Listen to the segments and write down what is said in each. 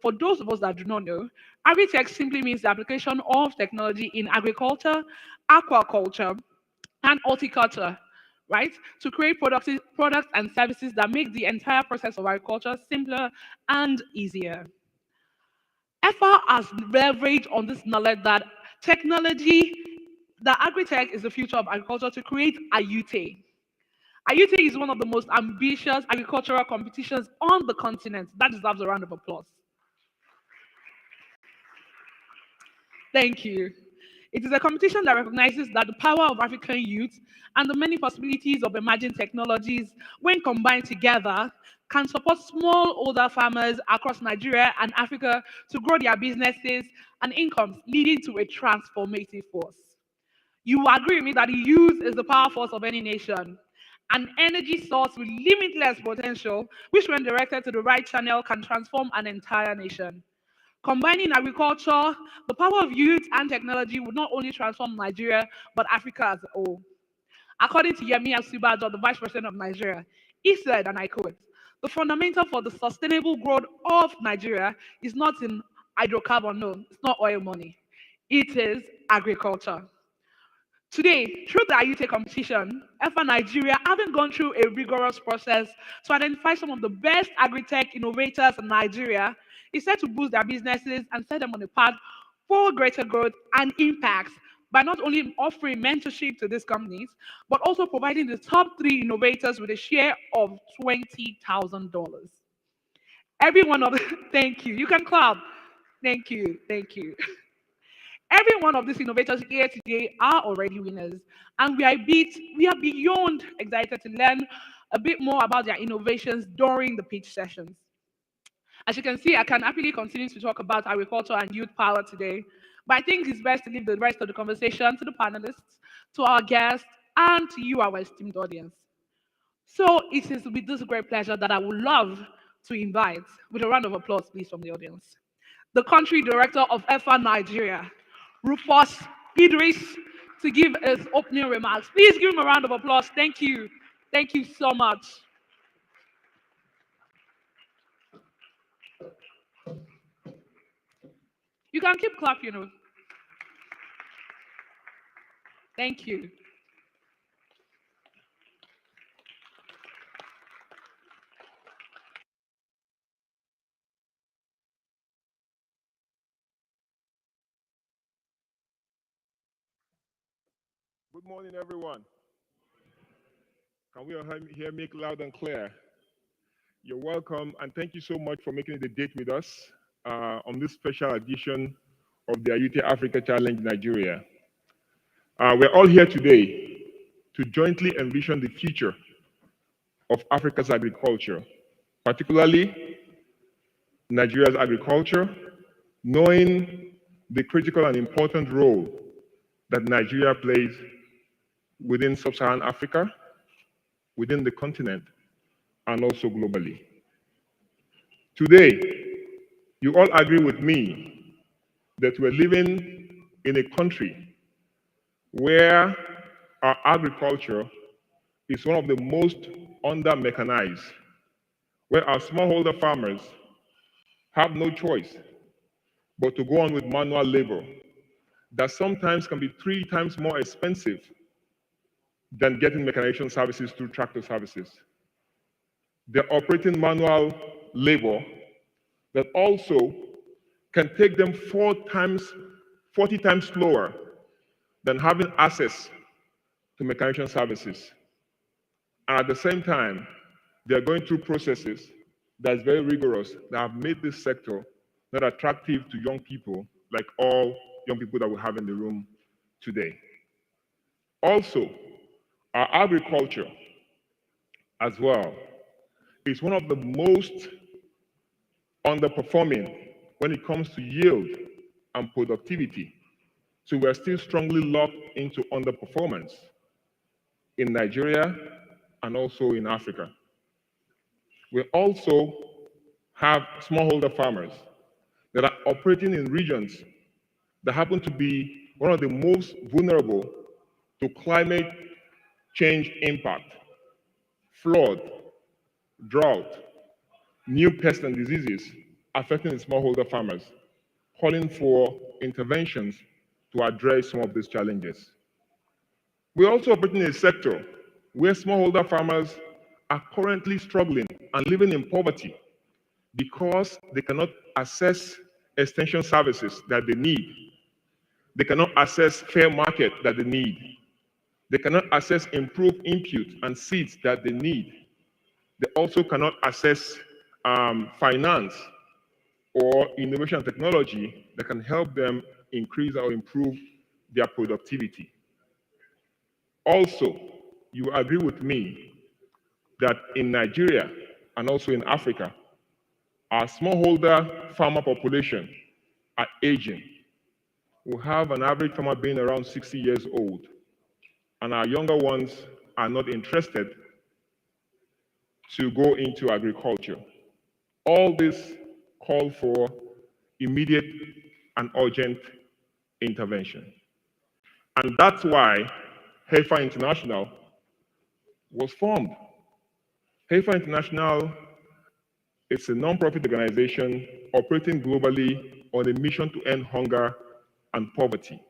for those of us that do not know, agritech simply means the application of technology in agriculture, aquaculture, and horticulture, right? To create products and services that make the entire process of agriculture simpler and easier. EFA has leveraged on this knowledge that technology, that agritech is the future of agriculture to create AYuTe. AYuTe is one of the most ambitious agricultural competitions on the continent. That deserves a round of applause. Thank you. It is a competition that recognizes that the power of African youth and the many possibilities of emerging technologies, when combined together, can support smallholder farmers across Nigeria and Africa to grow their businesses and incomes, leading to a transformative force. You will agree with me that the youth is the power force of any nation, an energy source with limitless potential, which, when directed to the right channel, can transform an entire nation. Combining agriculture, the power of youth and technology would not only transform Nigeria, but Africa as a whole. According to Yemi Asubajo, the Vice President of Nigeria, he said, and I quote, the fundamental for the sustainable growth of Nigeria is not in hydrocarbon, no, it's not oil money. It is agriculture. Today, through the AYuTe competition, EFA Nigeria, having gone through a rigorous process to identify some of the best agri-tech innovators in Nigeria, is set to boost their businesses and set them on a path for greater growth and impacts by not only offering mentorship to these companies, but also providing the top 3 innovators with a share of $20,000. Every one of them, thank you. You can clap. Thank you. Thank you. Every one of these innovators here today are already winners, and we are beyond excited to learn a bit more about their innovations during the pitch sessions. As you can see, I can happily continue to talk about agriculture and youth power today, but I think it's best to leave the rest of the conversation to the panelists, to our guests, and to you, our esteemed audience. So it is with this great pleasure that I would love to invite, with a round of applause, please, from the audience, the country director of EFA Nigeria, Rufus Idris, to give his opening remarks. Please give him a round of applause. Thank you. Thank you so much. You can keep clapping. Thank you. Good morning, everyone. Can we all hear me loud and clear? You're welcome, and thank you so much for making the date with us on this special edition of the AYuTe Africa Challenge Nigeria. We're all here today to jointly envision the future of Africa's agriculture, particularly Nigeria's agriculture, knowing the critical and important role that Nigeria plays within sub-Saharan Africa, within the continent, and also globally. Today, you all agree with me that we're living in a country where our agriculture is one of the most under-mechanized, where our smallholder farmers have no choice but to go on with manual labor that sometimes can be 3 times more expensive than getting mechanization services through tractor services. They're operating manual labor that also can take them 40 times slower than having access to mechanization services. And at the same time, they're going through processes that's very rigorous that have made this sector not attractive to young people like all young people that we have in the room today. Also, our agriculture as well is one of the most underperforming when it comes to yield and productivity. So we're still strongly locked into underperformance in Nigeria and also in Africa. We also have smallholder farmers that are operating in regions that happen to be one of the most vulnerable to climate change impact, flood, drought, new pests and diseases, affecting the smallholder farmers, calling for interventions to address some of these challenges. We're also operating in a sector where smallholder farmers are currently struggling and living in poverty because they cannot access extension services that they need. They cannot access fair market that they need. They cannot access improved input and seeds that they need. They also cannot access finance or innovation and technology that can help them increase or improve their productivity. Also, you agree with me that in Nigeria and also in Africa, our smallholder farmer population are aging. We have an average farmer being around 60 years old, and our younger ones are not interested to go into agriculture. All this call for immediate and urgent intervention. And that's why Heifer International was formed. Heifer International is a non-profit organization operating globally on a mission to end hunger and poverty.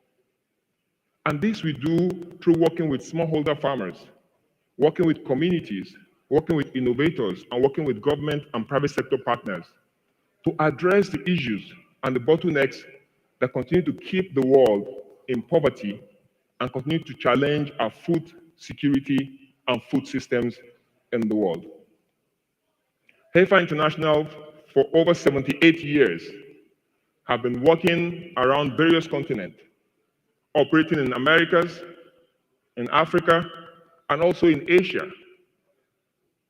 And this we do through working with smallholder farmers, working with communities, working with innovators, and working with government and private sector partners to address the issues and the bottlenecks that continue to keep the world in poverty and continue to challenge our food security and food systems in the world. Heifer International, for over 78 years, have been working around various continents, operating in Americas, in Africa, and also in Asia,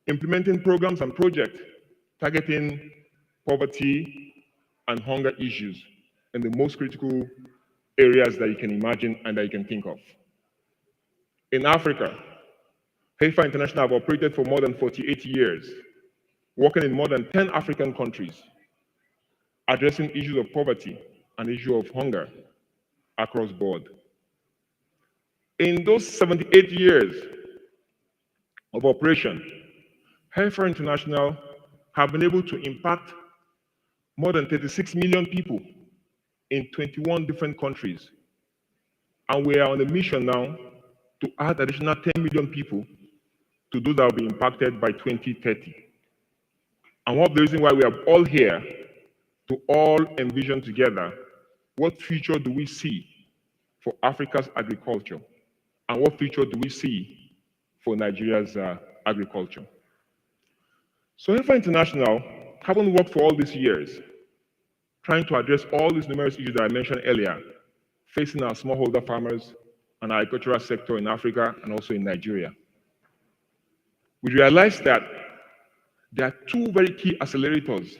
implementing programs and projects targeting poverty and hunger issues in the most critical areas that you can imagine and that you can think of. In Africa, Heifer International have operated for more than 48 years, working in more than 10 African countries, addressing issues of poverty and issue of hunger across board. In those 78 years of operation, Heifer International have been able to impact more than 36 million people in 21 different countries. And we are on a mission now to add additional 10 million people to those that will be impacted by 2030. And one of the reasons why we are all here to all envision together what future do we see for Africa's agriculture and what future do we see for Nigeria's agriculture. So Heifer International haven't worked for all these years trying to address all these numerous issues that I mentioned earlier facing our smallholder farmers and our agricultural sector in Africa and also in Nigeria. We realized that there are two very key accelerators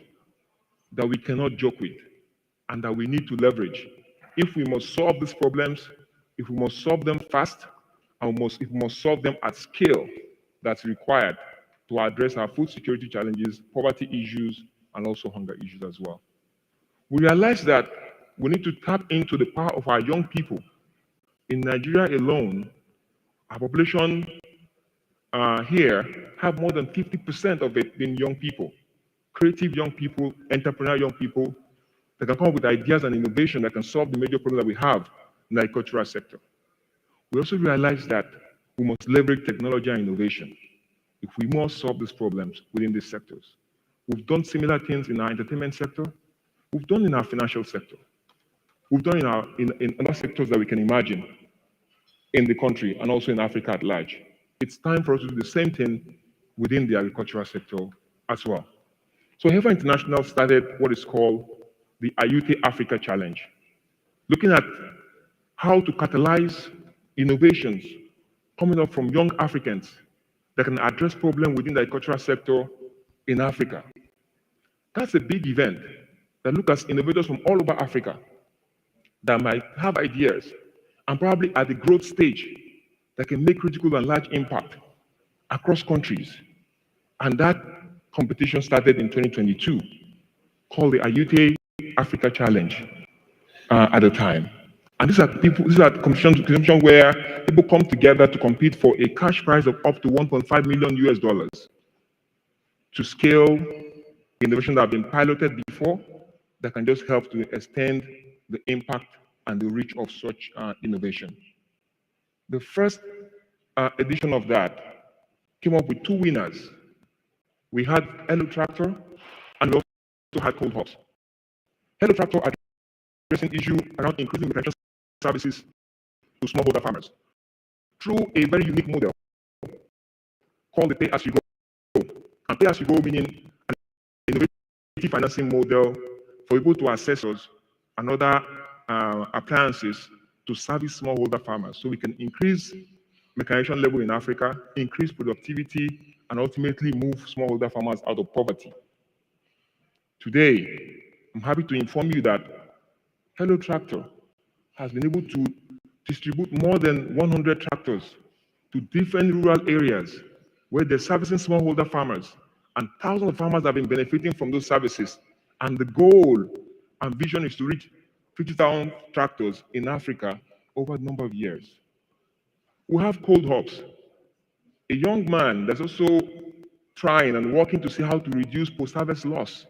that we cannot joke with and that we need to leverage if we must solve these problems, if we must solve them fast, and if we must solve them at scale that's required to address our food security challenges, poverty issues, and also hunger issues as well. We realize that we need to tap into the power of our young people. In Nigeria alone, our population here have more than 50% of it being young people, creative young people, entrepreneurial young people that can come up with ideas and innovation that can solve the major problems that we have in the agricultural sector. We also realize that we must leverage technology and innovation if we must solve these problems within these sectors. We've done similar things in our entertainment sector. We've done in our financial sector. We've done in other sectors that we can imagine in the country and also in Africa at large. It's time for us to do the same thing within the agricultural sector as well. So Heifer International started what is called the AYuTe Africa Challenge, looking at how to catalyze innovations coming up from young Africans that can address problems within the agricultural sector in Africa. That's a big event that looks at innovators from all over Africa that might have ideas and probably at the growth stage that can make critical and large impact across countries. And that competition started in 2022, called the AYuTe Africa Challenge at the time. And these are competitions where people come together to compete for a cash prize of up to $1.5 million US to scale innovations that have been piloted before that can just help to extend the impact and the reach of such innovation. The first edition of that came up with two winners. We had Hello Tractor and we also had Cold Hops. Hello Tractor addressing issue around increasing mechanization services to smallholder farmers through a very unique model called the pay-as-you-go. And pay-as-you-go meaning an innovative financing model for people to assessors and other appliances to service smallholder farmers so we can increase mechanization level in Africa, increase productivity, and ultimately move smallholder farmers out of poverty. Today, I'm happy to inform you that Hello Tractor has been able to distribute more than 100 tractors to different rural areas where they're servicing smallholder farmers, and thousands of farmers have been benefiting from those services. And the goal and vision is to reach 50,000 tractors in Africa over a number of years. We have Cold Hops, a young man that's also trying and working to see how to reduce post-harvest loss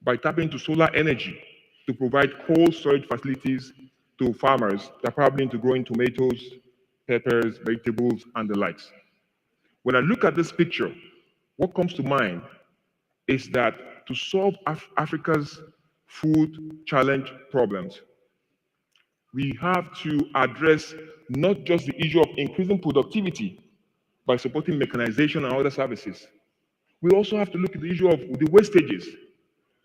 by tapping into solar energy to provide cold storage facilities to farmers that are probably into growing tomatoes, peppers, vegetables, and the likes. When I look at this picture, what comes to mind is that to solve Africa's food challenge problems, we have to address not just the issue of increasing productivity by supporting mechanization and other services. We also have to look at the issue of the wastages.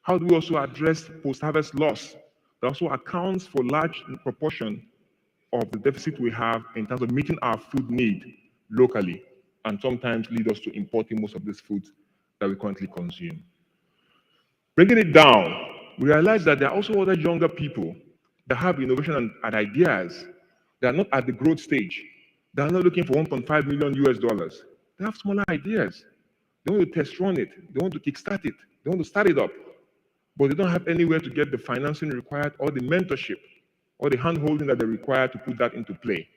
How do we also address post-harvest loss that also accounts for large proportion of the deficit we have in terms of meeting our food need locally, and sometimes lead us to importing most of this food that we currently consume. Breaking it down, we realize that there are also other younger people that have innovation and ideas that are not at the growth stage. They are not looking for 1.5 million US dollars. They have smaller ideas. They want to test run it. They want to kickstart it. They want to start it up. But they don't have anywhere to get the financing required or the mentorship or the hand-holding that they require to put that into play.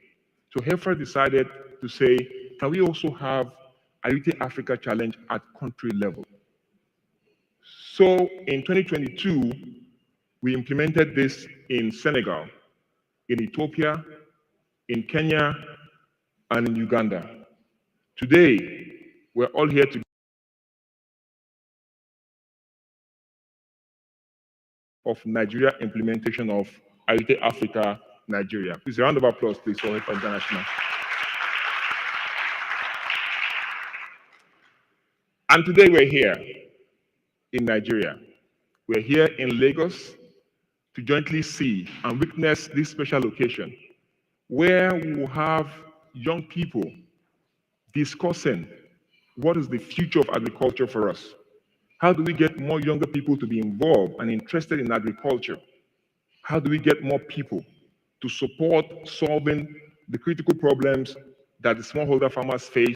So Heifer decided to say, can we also have AYuTe Africa Challenge at country level? So in 2022, we implemented this in Senegal, in Ethiopia, in Kenya, and in Uganda. Today, we're all here to of Nigeria implementation of AYuTe Africa Nigeria. Please, a round of applause, please, for Heifer International. And today we're here in Nigeria. We're here in Lagos to jointly see and witness this special occasion where we will have young people discussing what is the future of agriculture for us. How do we get more younger people to be involved and interested in agriculture? How do we get more people to support solving the critical problems that the smallholder farmers face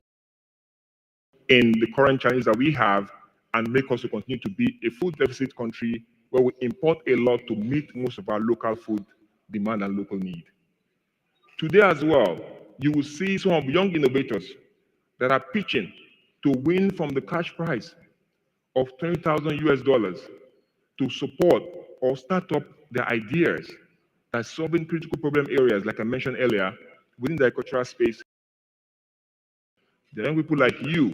in the current challenges that we have, and make us to continue to be a food deficit country where we import a lot to meet most of our local food demand and local need. Today as well, you will see some of young innovators that are pitching to win from the cash prize of 20,000 US dollars to support or start up their ideas that solving critical problem areas, like I mentioned earlier, within the agricultural space. The young people like you.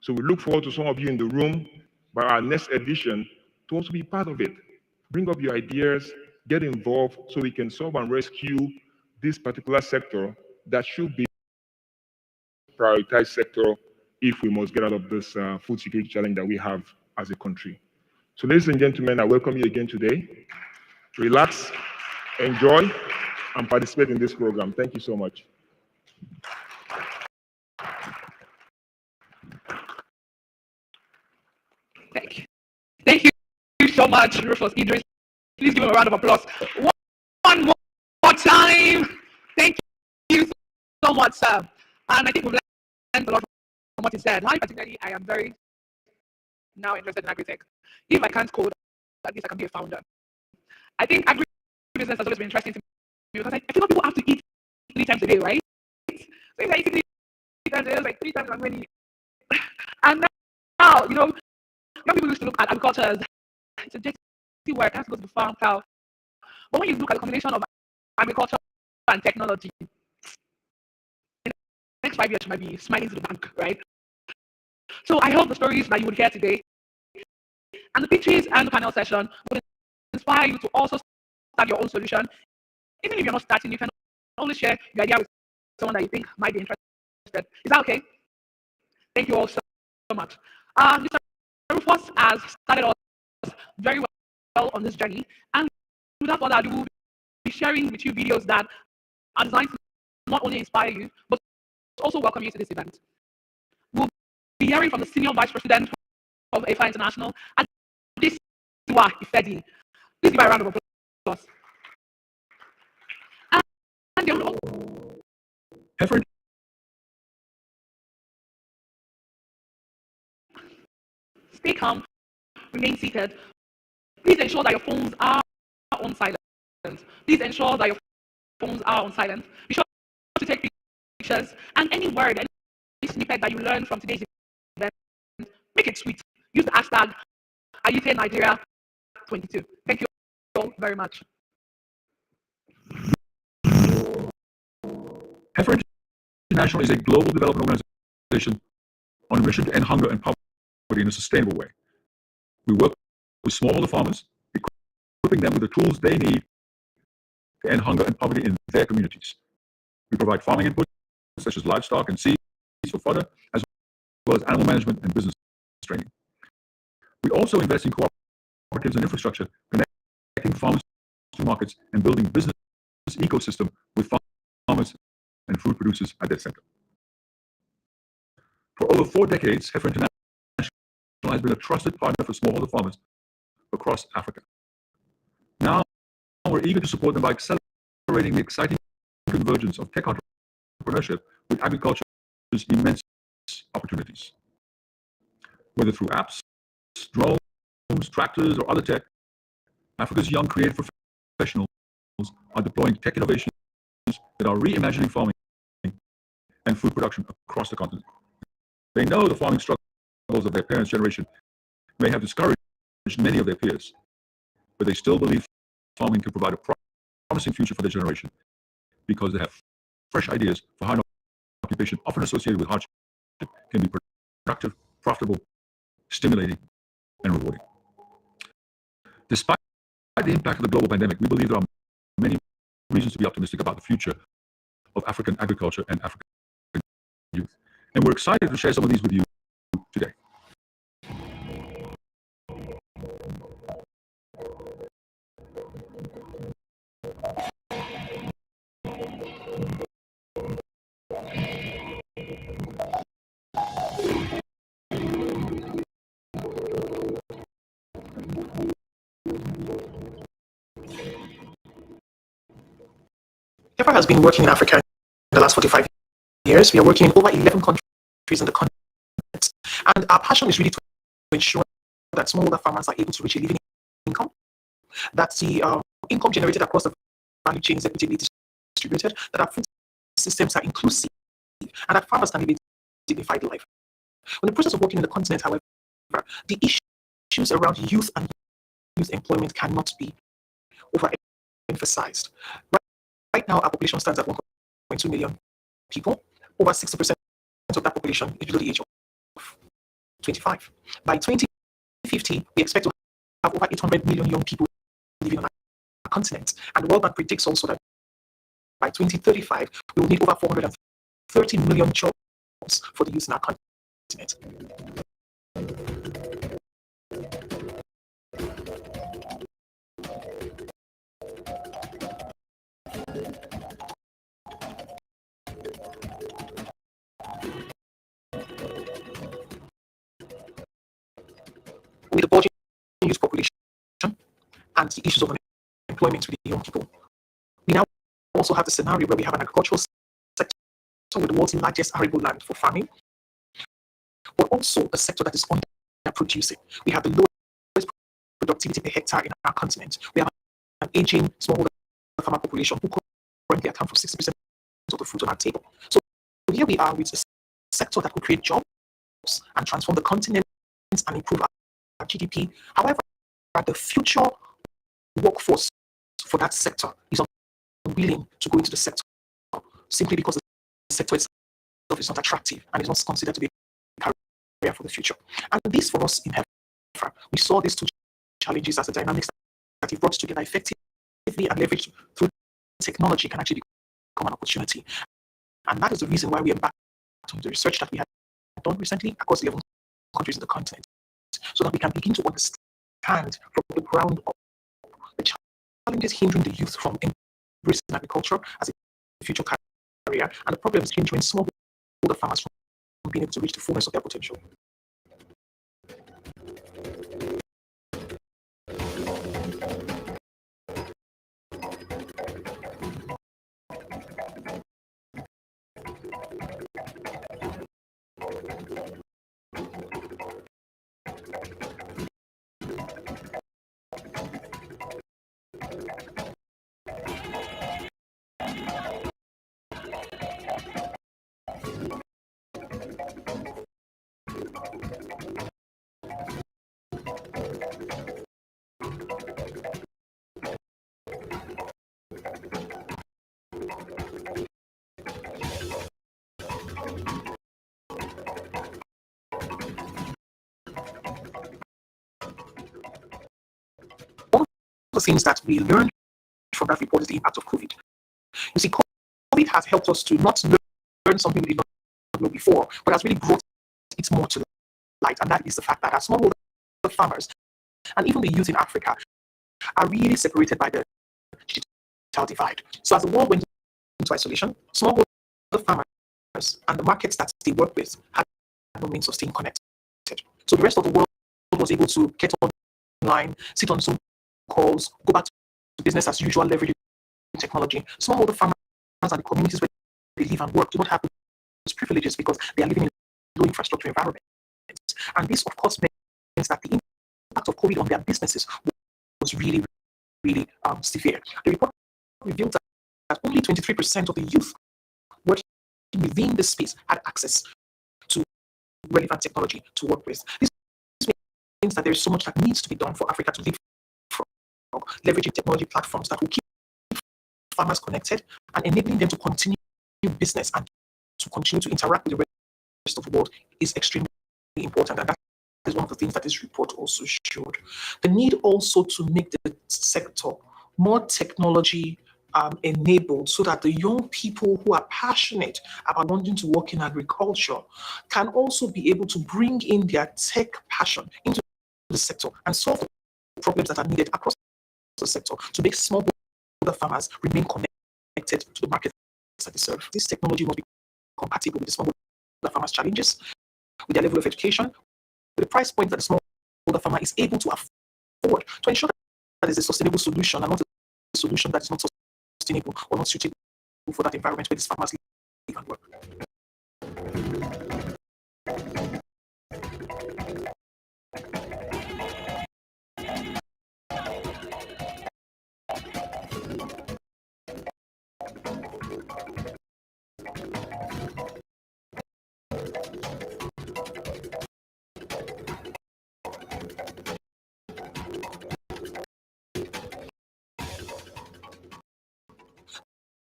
So we look forward to some of you in the room by our next edition to also be part of it. Bring up your ideas, get involved so we can solve and rescue this particular sector that should be a prioritized sector if we must get out of this food security challenge that we have as a country. So ladies and gentlemen, I welcome you again today. Relax, enjoy, and participate in this program. Thank you so much. Thank you so much, Rufus Idris. Please give him a round of applause. One more time. Thank you so much, sir. And I think we've learned a lot from what he said. I particularly, I am very now interested in agritech. If I can't code, at least I can be a founder. I think agribusiness has always been interesting to me because I feel like people have to eat 3 times a day, right? So if I eat 3 times a day, it's like 3 times as many. And now, young people used to look at agriculture as it's a dirty work, I have to go to the farm, cow. But when you look at the combination of agriculture and technology, in the next 5 years, you might be smiling to the bank, right? So I hope the stories that you would hear today and the pitches and the panel session would inspire you to also start your own solution. Even if you're not starting, you can always share your idea with someone that you think might be interested. Is that okay? Thank you all so much. Mr. Rufus has started us very well on this journey, and without further ado, we'll be sharing with you videos that are designed to not only inspire you, but also welcome you to this event. We'll be hearing from the Senior Vice President of AFA International, Adesiwa Ifedi. Please give her a round of applause. And Heifer. Stay calm, remain seated. Please ensure that your phones are on silent. Please ensure that your phones are on silent. Be sure to take pictures, and any word, any snippet that you learn from today's event, make it sweet. Use the hashtag heifernigeria 22. Thank you all very much. Heifer International is a global development organization on a mission to end hunger and poverty in a sustainable way. We work with smallholder farmers, equipping them with the tools they need to end hunger and poverty in their communities. We provide farming inputs such as livestock and seeds for fodder, as well as animal management and business training. We also invest in cooperatives and infrastructure, connecting farmers to markets and building business ecosystem with farmers and food producers at their center. For over 4 decades, Heifer International has been a trusted partner for smallholder farmers across Africa. Now, we're eager to support them by accelerating the exciting convergence of tech entrepreneurship with agriculture's immense opportunities. Whether through apps, drones, tractors, or other tech, Africa's young creative professionals are deploying tech innovations that are reimagining farming and food production across the continent. They know the farming struggles of their parents' generation may have discouraged many of their peers, but they still believe farming can provide a promising future for their generation because they have fresh ideas for how an occupation often associated with hardship can be productive, profitable, stimulating, and rewarding. Despite the impact of the global pandemic, we believe there are many reasons to be optimistic about the future of African agriculture and African youth. And we're excited to share some of these with you today. Heifer has been working in Africa in the last 45 years. We are working in over 11 countries in the continent. And our passion is really to ensure that smallholder farmers are able to reach a living income, that the income generated across the value chain is equitably distributed, that our food systems are inclusive, and that farmers can live a dignified life. In the process of working in the continent, however, the issues around youth and youth employment cannot be overemphasized. Right now, our population stands at 1.2 million people. Over 60% of that population is below the age of 25. By 2050, we expect to have over 800 million young people living on our continent. And the World Bank predicts also that by 2035, we will need over 430 million jobs for the youth in our continent. With the bulging youth population and the issues of unemployment with the young people, we now also have the scenario where we have an agricultural sector with the world's largest arable land for farming, but also a sector that is underproducing. We have the lowest productivity per hectare in our continent. We have an aging smallholder farmer population who currently account for 60% of the food on our table. So here we are with a sector that could create jobs and transform the continent and improve GDP. However, the future workforce for that sector is unwilling to go into the sector simply because the sector itself is not attractive and is not considered to be a career for the future. And this for us in heifer, we saw these two challenges as the dynamics that if brought together effectively and leveraged through technology can actually become an opportunity. And that is the reason why we embarked on the research that we had done recently across 11 countries in the continent, so that we can begin to understand from the ground up the challenges hindering the youth from embracing agriculture as a future career and the problems hindering smallholder farmers from being able to reach the fullness of their potential. The things that we learned from that report is the impact of COVID. You see, COVID has helped us to not learn something we did not know before, but has really brought it more to light, and that is the fact that our smallholder farmers and even the youth in Africa are really separated by the digital divide. So as the world went into isolation, smallholder farmers and the markets that they work with had no means of staying connected. So the rest of the world was able to get online, sit on Zoom calls, go back to business as usual, leveraging technology. Smallholder farmers and the communities where they live and work do not have those privileges because they are living in low infrastructure environments. And this, of course, means that the impact of COVID on their businesses was really, really severe. The report revealed that only 23% of the youth working within this space had access to relevant technology to work with. This means that there is so much that needs to be done for Africa to live from, leveraging technology platforms that will keep farmers connected and enabling them to continue business and to continue to interact with the rest of the world is extremely important. And that is one of the things that this report also showed. The need also to make the sector more technology enabled so that the young people who are passionate about wanting to work in agriculture can also be able to bring in their tech passion into the sector and solve the problems that are needed across the sector to make smallholder farmers remain connected to the markets that they serve. This technology must be compatible with the smallholder farmers' challenges, with their level of education, with the price point that the smallholder farmer is able to afford, to ensure that there's a sustainable solution and not a solution that is not sustainable or not suitable for that environment where these farmers live and work.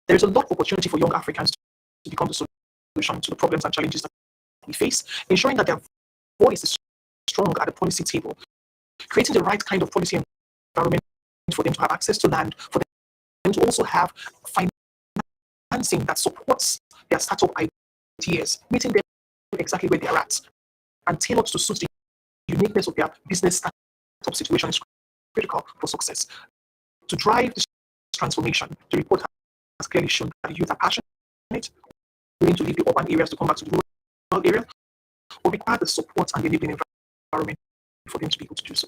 There is a lot of opportunity for young Africans to become the solution to the problems and challenges that we face, ensuring that their voice is strong at the policy table, creating the right kind of policy environment for them to have access to land, for them to also have financing that supports their startup ideas, meeting them exactly where they are at, and tailored to suit the uniqueness of their business startup situation is critical for success. To drive this transformation, the report has clearly shown that the youth are passionate, willing to leave the urban areas to come back to the rural areas, but require the support and the enabling environment for them to be able to do so.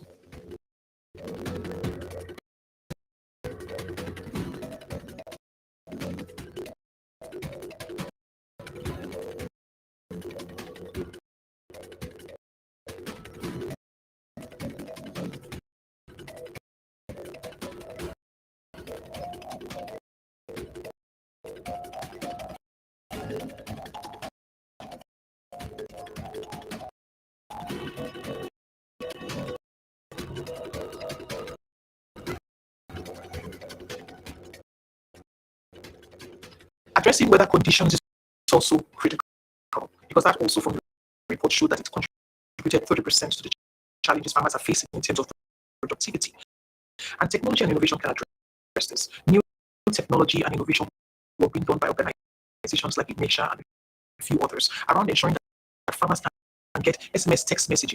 Addressing weather conditions is also critical, because that also from the report showed that it contributed 30% to the challenges farmers are facing in terms of productivity. And technology and innovation can address this. New technology and innovation work being done by organizations like Ignition and a few others around ensuring that farmers can get SMS text messaging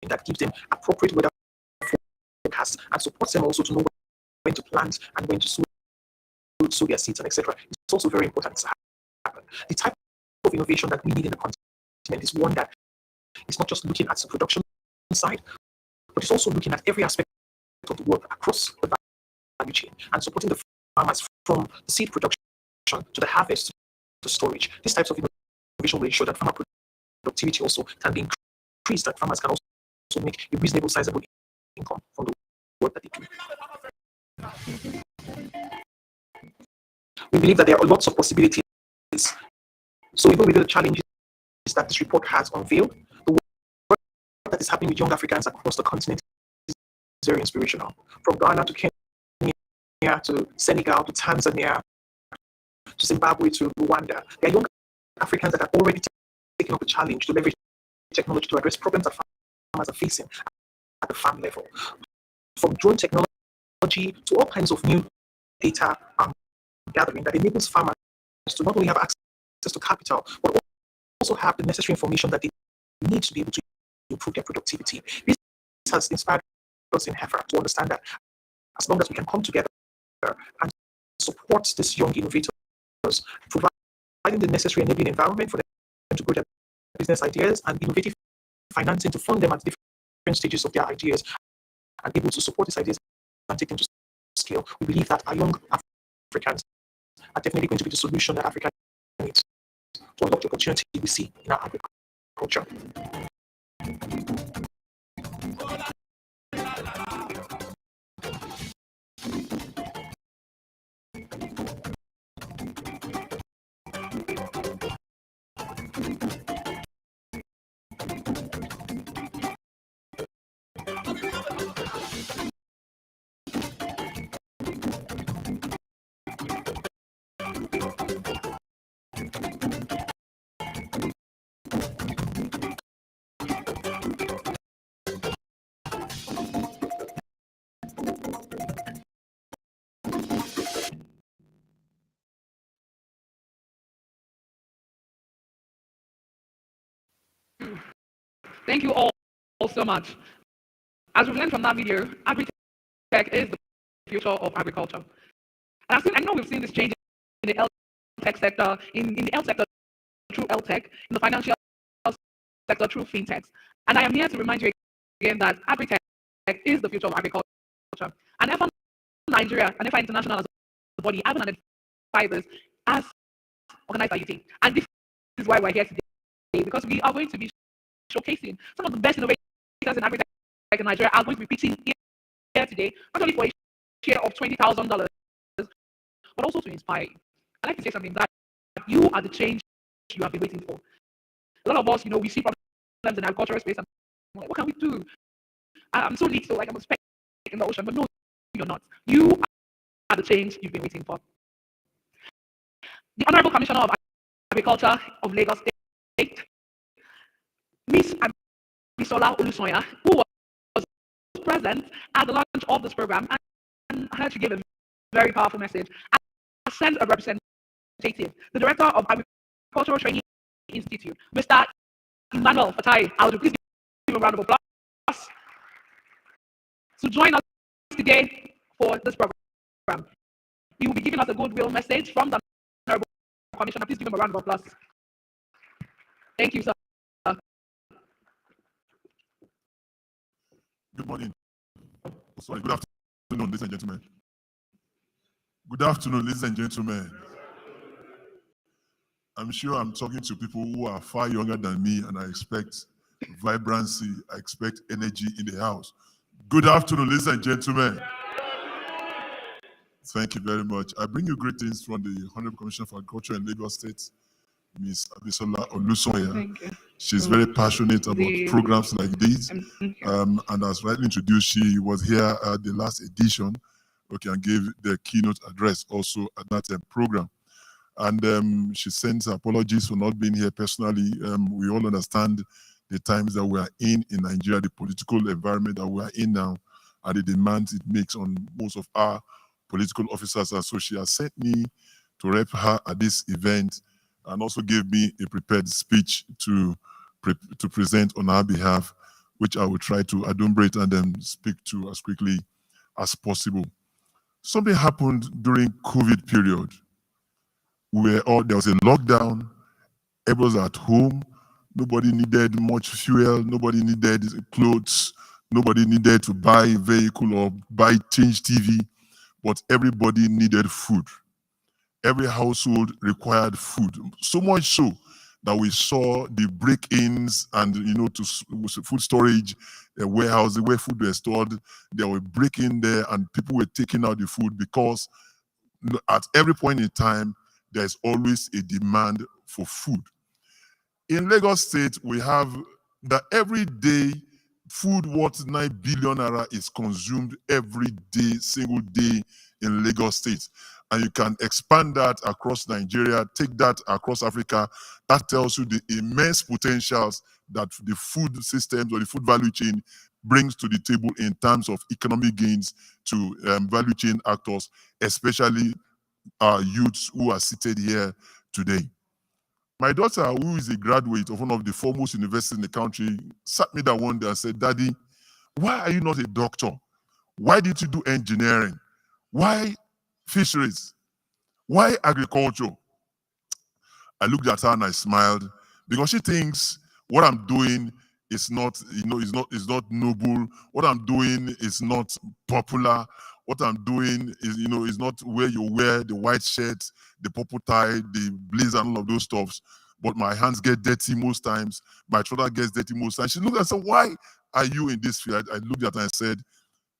that gives them appropriate weather forecasts and supports them also to know when to plant and when to sow their seeds and etc. It's also very important to happen. The type of innovation that we need in the continent is one that is not just looking at the production side, but it's also looking at every aspect of the work across the value chain and supporting the farmers from the seed production to the harvest to storage. These types of innovation will ensure that farmer productivity also can be increased, that farmers can also make a reasonable, sizable income from the work that they do. We believe that there are lots of possibilities. So even with the challenges that this report has unveiled, the work that is happening with young Africans across the continent is very inspirational. From Ghana to Kenya to Senegal to Tanzania to Zimbabwe to Rwanda, there are young Africans that are already taking up the challenge to leverage technology to address problems that farmers are facing at the farm level. From drone technology to all kinds of new data gathering that enables farmers to not only have access to capital, but also have the necessary information that they need to be able to improve their productivity. This has inspired us in Heifer to understand that as long as we can come together and support these young innovators, providing the necessary enabling environment for them to grow their business ideas and innovative financing to fund them at different stages of their ideas and able to support these ideas and take them to scale, we believe that our young Africans are definitely going to be the solution that Africa needs to unlock the opportunity we see in our agriculture. Thank you all so much. As we've learned from that video, agritech is the future of agriculture. And I know we've seen this change in the tech sector, in the health sector through tech, in the financial sector through fintechs. And I am here to remind you again that agritech is the future of agriculture. And Heifernigeria and Heifer International as a body haven't identified this as organized by AYuTe. And this is why we're here today, because we are going to be showcasing some of the best innovators in agritech in Nigeria are going to be pitching here today, not only for a share of $20,000, but also to inspire you. I'd like to say something that you are the change you have been waiting for. A lot of us, we see problems in agricultural space and we're like, what can we do? I'm so little, like I'm a speck in the ocean, but no, you're not. You are the change you've been waiting for. The Honorable Commissioner of Agriculture of Lagos State, Miss Bisola Olusoya, who was present at the launch of this program and had to give a very powerful message, and sent a representative, the Director of Agricultural Training Institute, Mr. Emmanuel Fatai. I would please give a round of applause to join us today for this program. He will be giving us a goodwill message from the Honorable Commissioner. Please give him a round of applause. Thank you, sir. Good morning. Sorry, good afternoon, ladies and gentlemen. Good afternoon, ladies and gentlemen. I'm sure I'm talking to people who are far younger than me, and I expect vibrancy, I expect energy in the house. Good afternoon, ladies and gentlemen. Thank you very much. I bring you greetings from the Honorable Commissioner for Agriculture in Lagos State, Ms. Bisola Olusoya. Thank you. She's very passionate about programs like these. And as rightly introduced, she was here at the last edition, and gave the keynote address also at that program. And she sends apologies for not being here personally. We all understand the times that we are in Nigeria, the political environment that we are in now, and the demands it makes on most of our political officers. And so she has sent me to rep her at this event, and also gave me a prepared speech to present on our behalf, which I will try to adumbrate and then speak to as quickly as possible. Something happened during COVID period where there was a lockdown, everyone was at home, nobody needed much fuel, nobody needed clothes, nobody needed to buy a vehicle or change TV, but everybody needed food. Every household required food, so much so that we saw the break-ins and to food storage warehouse where food were stored. They were breaking there and people were taking out the food because at every point in time there's always a demand for food. In Lagos State, we have that every day food worth 9 billion naira is consumed every day, single day in Lagos State. And you can expand that across Nigeria, take that across Africa. That tells you the immense potentials that the food systems or the food value chain brings to the table in terms of economic gains to value chain actors, especially our youths who are seated here today. My daughter, who is a graduate of one of the foremost universities in the country, sat me down one day and said, "Daddy, why are you not a doctor? Why did you do engineering? Why fisheries? Why agriculture?" I looked at her and I smiled, because she thinks what I'm doing is not, is not noble. What I'm doing is not popular. What I'm doing is, is not where you wear the white shirt, the purple tie, the blazer, and all of those stuffs. But my hands get dirty most times. My shoulder gets dirty most times. She looked and said, "Why are you in this field?" I looked at her and said,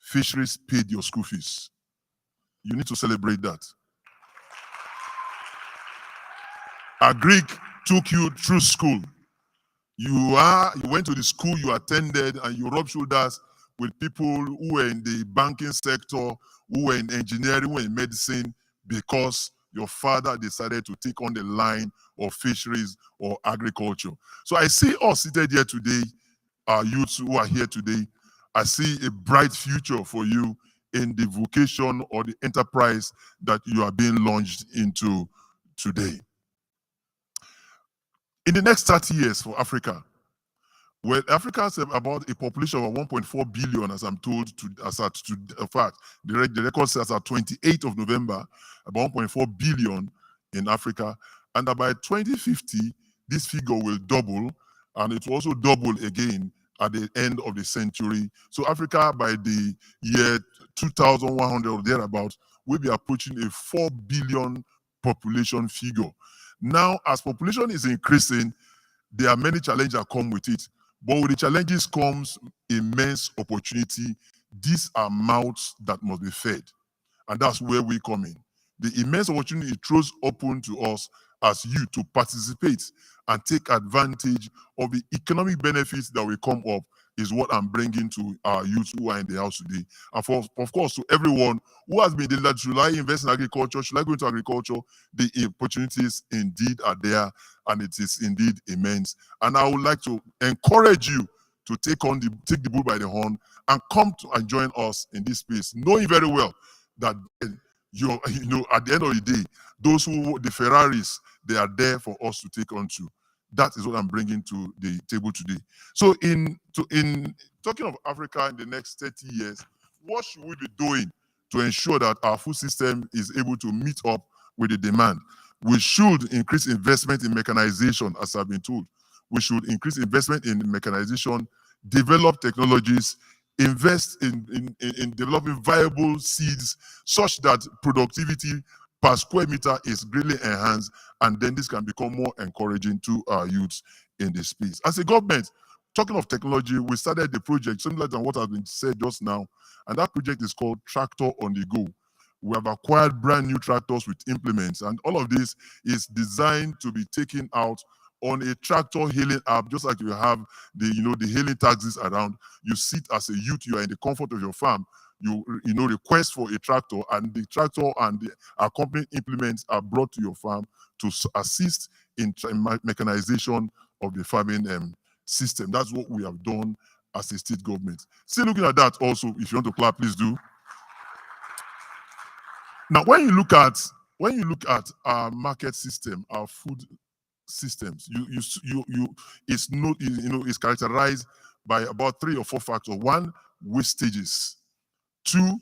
"Fisheries paid your school fees. You need to celebrate that. Agric took you through school. You went to the school you attended and you rubbed shoulders with people who were in the banking sector, who were in engineering, who were in medicine, because your father decided to take on the line of fisheries or agriculture." So I see us seated here today, our youths who are here today. I see a bright future for you in the vocation or the enterprise that you are being launched into today. In the next 30 years for Africa, well, Africa has about a population of 1.4 billion, as I'm told, in fact, the record says at 28th of November, about 1.4 billion in Africa. And that by 2050, this figure will double, and it will also double again at the end of the century. So Africa, by the year 2100 or thereabouts, will be approaching a 4 billion population figure. Now, as population is increasing, there are many challenges that come with it. But with the challenges comes immense opportunity. These are mouths that must be fed. And that's where we come in. The immense opportunity it throws open to us as you to participate and take advantage of the economic benefits that will come up is what I'm bringing to our youth who are in the house today. And of course, to everyone who has been that should I invest in agriculture, should I go into agriculture, the opportunities indeed are there, and it is indeed immense. And I would like to encourage you to take the bull by the horn and come to and join us in this space, knowing very well that at the end of the day, the Ferraris, they are there for us to take on to. That is what I'm bringing to the table today. So in talking of Africa in the next 30 years, what should we be doing to ensure that our food system is able to meet up with the demand? We should increase investment in mechanization, as I've been told. We should increase investment in mechanization, develop technologies, invest in developing viable seeds such that productivity per square meter is greatly enhanced, and then this can become more encouraging to our youths in this space. As a government, talking of technology, we started the project similar to what has been said just now, and that project is called Tractor on the Go. We have acquired brand new tractors with implements, and all of this is designed to be taken out on a tractor hailing app, just like you have the hailing taxis around. You sit as a youth, you are in the comfort of your farm. you know, request for a tractor, and the tractor and the accompanying implements are brought to your farm to assist in mechanization of the farming system. That's what we have done as a state government. Still looking at that also, if you want to clap, please do. Now, when you look at our market system, our food systems, it's characterized by about 3 or 4 factors. 1, wastages. 2,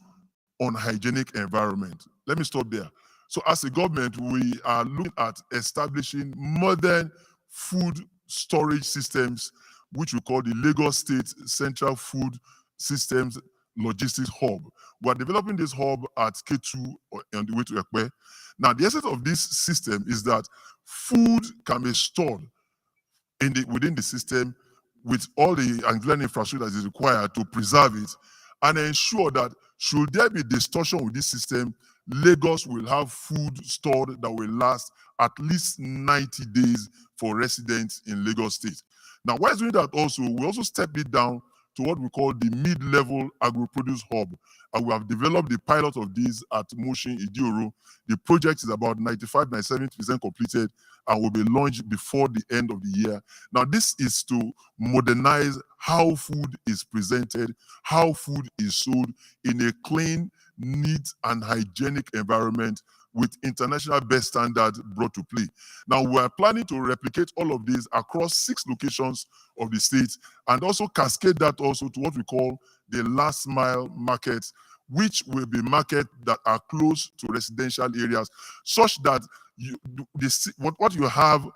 unhygienic environment. Let me stop there. So as a government, we are looking at establishing modern food storage systems, which we call the Lagos State Central Food Systems Logistics Hub. We are developing this hub at K2 on the way to Ekpe. Now, the essence of this system is that food can be stored within the system with all the auxiliary infrastructure that is required to preserve it and ensure that should there be distortion with this system, Lagos will have food stored that will last at least 90 days for residents in Lagos State. Now, while doing that also, we also stepped it down to what we call the mid-level agro-produce hub. And we have developed the pilot of this at Mushin, Idioro. The project is about 95-97% completed and will be launched before the end of the year. Now, this is to modernize how food is presented, how food is sold in a clean, neat, and hygienic environment with international best standards brought to play. Now, we are planning to replicate all of these across 6 locations of the state and also cascade that also to what we call the last mile markets, which will be markets that are close to residential areas, such that what you have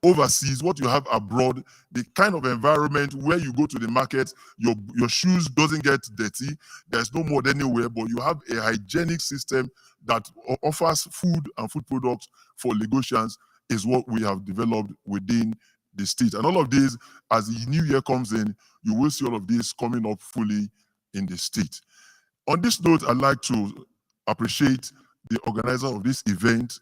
overseas, what you have abroad, the kind of environment where you go to the market, your shoes doesn't get dirty, there's no mud anywhere, but you have a hygienic system that offers food and food products for Lagosians is what we have developed within the state. And all of this, as the new year comes in, you will see all of this coming up fully in the state. On this note, I'd like to appreciate the organizer of this event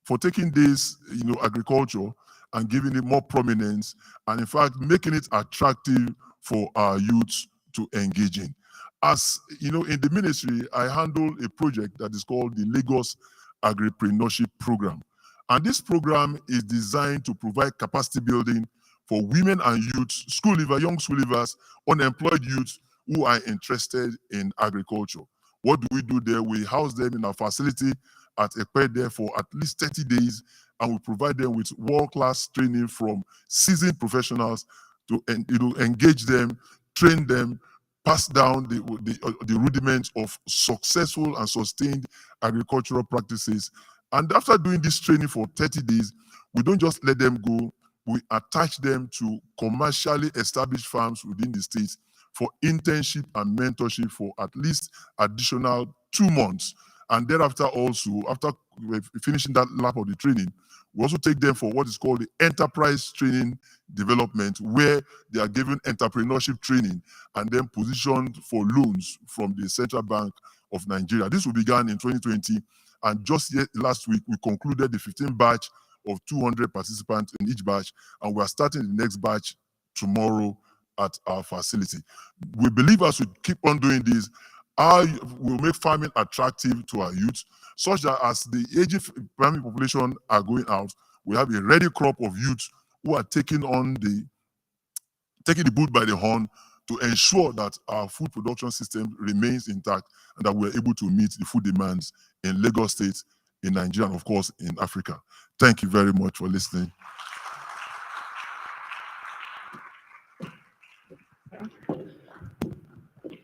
for taking this, agriculture and giving it more prominence, and in fact, making it attractive for our youth to engage in. As you know, in the ministry, I handle a project that is called the Lagos Agripreneurship Program. And this program is designed to provide capacity building for women and youth, young school leavers, unemployed youth who are interested in agriculture. What do we do there? We house them in our facility at Ekpe there for at least 30 days, and we provide them with world-class training from seasoned professionals to engage them, train them, pass down the rudiments of successful and sustained agricultural practices. And after doing this training for 30 days, we don't just let them go, we attach them to commercially established farms within the state for internship and mentorship for at least additional 2 months. And thereafter also, after finishing that lap of the training, we also take them for what is called the enterprise training development, where they are given entrepreneurship training and then positioned for loans from the Central Bank of Nigeria. This will begin in 2020, and just last week, we concluded the 15th batch of 200 participants in each batch, and we are starting the next batch tomorrow at our facility. We believe as we keep on doing this, will make farming attractive to our youth, such that as the aging farming population are going out, we have a ready crop of youth who are taking the bull by the horn to ensure that our food production system remains intact and that we're able to meet the food demands in Lagos State, in Nigeria, and of course in Africa. Thank you very much for listening.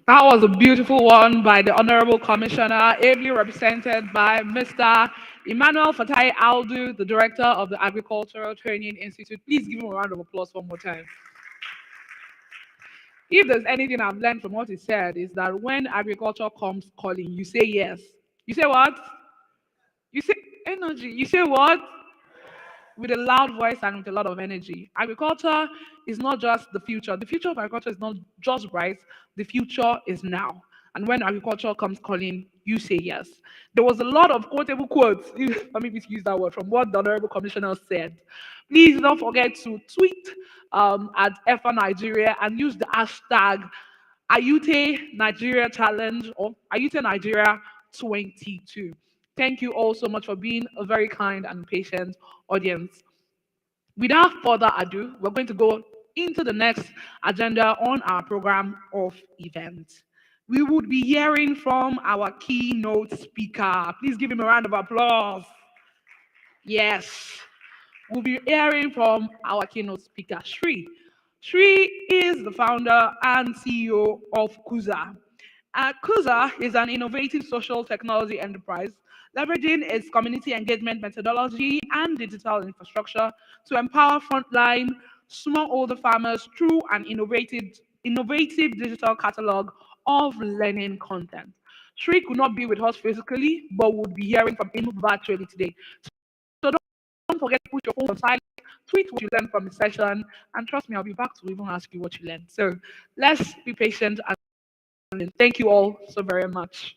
That was a beautiful one by the Honorable Commissioner, ably represented by Mr. Emmanuel Fatai Aldu, the Director of the Agricultural Training Institute. Please give him a round of applause one more time. If there's anything I've learned from what he said, is that when agriculture comes calling, you say yes. You say what? You say energy. You say what? With a loud voice and with a lot of energy. Agriculture is not just the future. The future of agriculture is not just bright. The future is now. And when agriculture comes calling, you say yes. There was a lot of quotable quotes, let me use that word, from what the Honorable Commissioner said. Please don't forget to tweet at heifernigeria and use the hashtag AYuTe Nigeria Challenge or AYuTe Nigeria 22. Thank you all so much for being a very kind and patient audience. Without further ado, we're going to go into the next agenda on our program of events. We would be hearing from our keynote speaker. Please give him a round of applause. Yes, we'll be hearing from our keynote speaker, Shri. Shri is the founder and CEO of Kuza. Kuza is an innovative social technology enterprise leveraging its community engagement methodology and digital infrastructure to empower frontline smallholder farmers through an innovative digital catalog of learning content. Shri could not be with us physically, but would be hearing from him virtually today. So don't forget to put your phone on silent, tweet what you learned from the session, and trust me, I'll be back to even ask you what you learned. So let's be patient and thank you all so very much.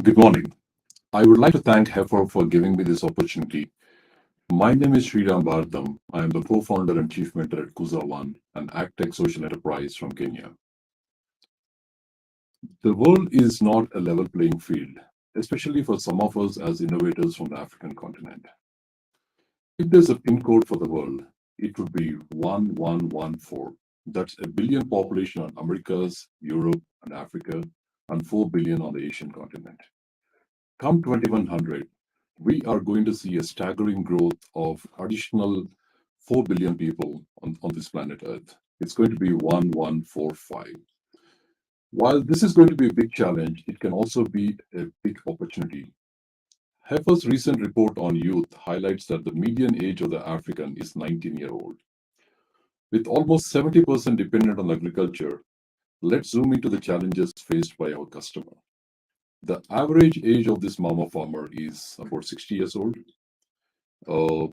Good morning. I would like to thank Heifer for giving me this opportunity. My name is Sriram Bharatham. I am the co-founder and chief mentor at Kuza One, an agtech social enterprise from Kenya. The world is not a level playing field, especially for some of us as innovators from the African continent. If there's a PIN code for the world, it would be 1114. That's a billion population on Americas, Europe, and Africa, and 4 billion on the Asian continent. Come 2100, we are going to see a staggering growth of additional 4 billion people on this planet Earth. It's going to be 1145. While this is going to be a big challenge, it can also be a big opportunity. Heifer's recent report on youth highlights that the median age of the African is 19-year-old. With almost 70% dependent on agriculture, let's zoom into the challenges faced by our customer. The average age of this mama farmer is about 60 years old.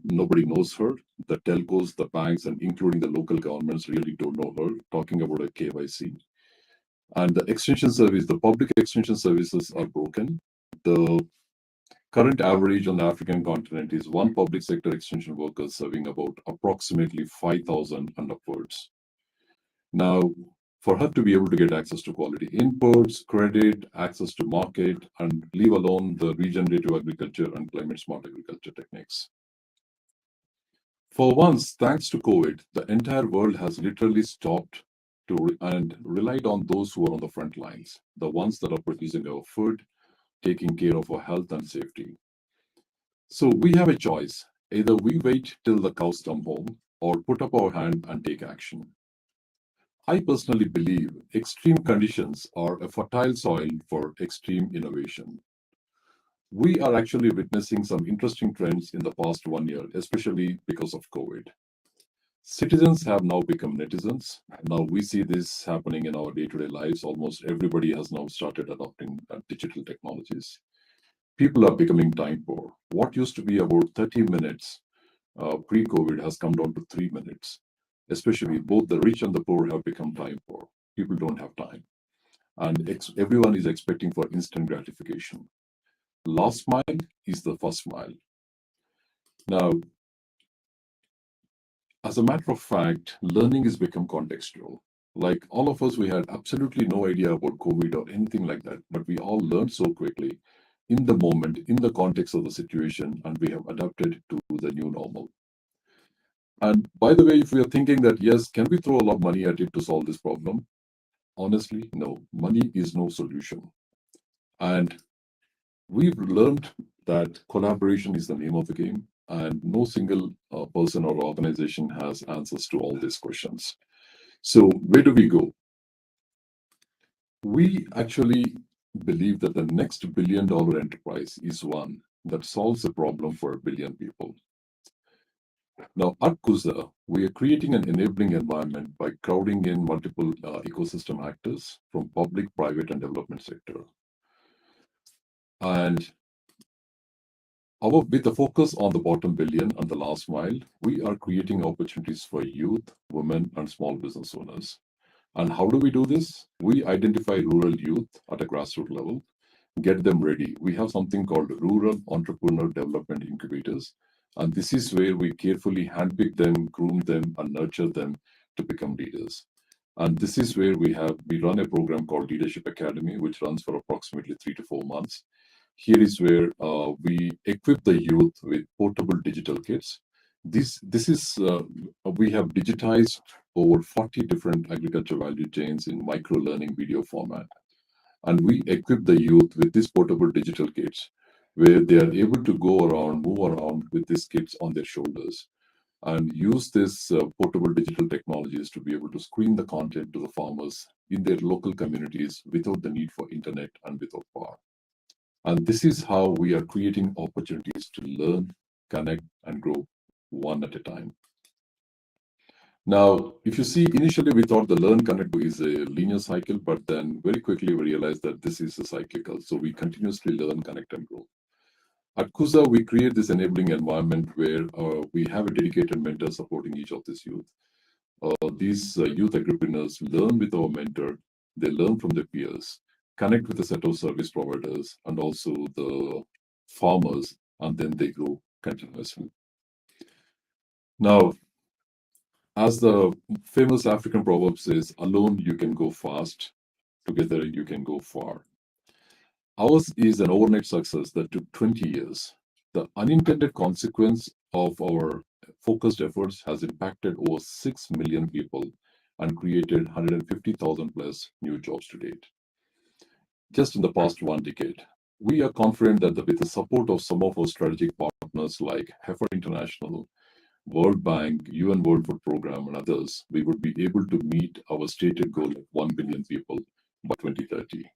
Nobody knows her. The telcos, the banks, and including the local governments really don't know her, talking about a KYC. And the extension service, the public extension services are broken. The current average on the African continent is one public sector extension worker serving about approximately 5,000 and upwards. Now, for her to be able to get access to quality inputs, credit, access to market, and leave alone the regenerative agriculture and climate smart agriculture techniques. For once, thanks to COVID, the entire world has literally stopped and relied on those who are on the front lines, the ones that are producing our food, taking care of our health and safety. So we have a choice. Either we wait till the cows come home or put up our hand and take action. I personally believe extreme conditions are a fertile soil for extreme innovation. We are actually witnessing some interesting trends in the past 1 year, especially because of COVID. Citizens have now become netizens. Now we see this happening in our day-to-day lives. Almost everybody has now started adopting digital technologies. People are becoming time poor. What used to be about 30 minutes pre-COVID has come down to 3 minutes. Especially both the rich and the poor have become time poor. People don't have time. And everyone is expecting for instant gratification. Last mile is the first mile. Now, as a matter of fact, learning has become contextual. Like all of us, we had absolutely no idea about COVID or anything like that, but we all learned so quickly in the moment, in the context of the situation, and we have adapted to the new normal. And by the way, if we are thinking that, yes, can we throw a lot of money at it to solve this problem? Honestly, no. Money is no solution. And we've learned that collaboration is the name of the game, and no single person or organization has answers to all these questions. So where do we go? We actually believe that the next billion-dollar enterprise is one that solves a problem for 1 billion people. Now, at Kuza, we are creating an enabling environment by crowding in multiple ecosystem actors from public, private, and development sector. And with the focus on the bottom billion and the last mile, we are creating opportunities for youth, women, and small business owners. And how do we do this? We identify rural youth at a grassroots level, get them ready. We have something called Rural Entrepreneur Development Incubators, And this is where we carefully handpick them, groom them, and nurture them to become leaders. And this is where we run a program called Leadership Academy, which runs for approximately 3 to 4 months. Here is where we equip the youth with portable digital kits. This is we have digitized over 40 different agriculture value chains in micro learning video format, and we equip the youth with these portable digital kits, where they are able to go around, move around with these kits on their shoulders, and use this portable digital technologies to be able to screen the content to the farmers in their local communities without the need for internet and without power. And this is how we are creating opportunities to learn, connect, and grow one at a time. Now, if you see, initially we thought the learn, connect, grow is a linear cycle, but then very quickly we realized that this is a cyclical. So we continuously learn, connect, and grow. At KUSA, we create this enabling environment where we have a dedicated mentor supporting each of these youth. These youth entrepreneurs learn with our mentor, they learn from their peers, connect with a set of service providers and also the farmers, and then they grow continuously. Now, as the famous African proverb says, alone you can go fast, together you can go far. Ours is an overnight success that took 20 years. The unintended consequence of our focused efforts has impacted over 6 million people and created 150,000 plus new jobs to date, just in the past 1 decade. We are confident that with the support of some of our strategic partners like Heifer International, World Bank, UN World Food Programme, and others, we would be able to meet our stated goal of 1 billion people by 2030.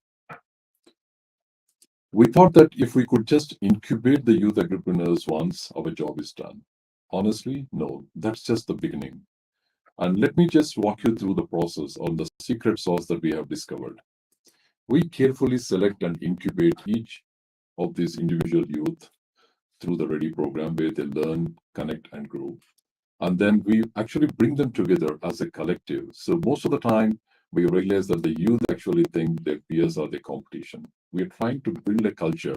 We thought that if we could just incubate the youth entrepreneurs once, our job is done. Honestly, no, that's just the beginning. And let me just walk you through the process on the secret sauce that we have discovered. We carefully select and incubate each of these individual youth through the Ready program, where they learn, connect, and grow. And then we actually bring them together as a collective. So most of the time, we realize that the youth actually think their peers are their competition. We are trying to build a culture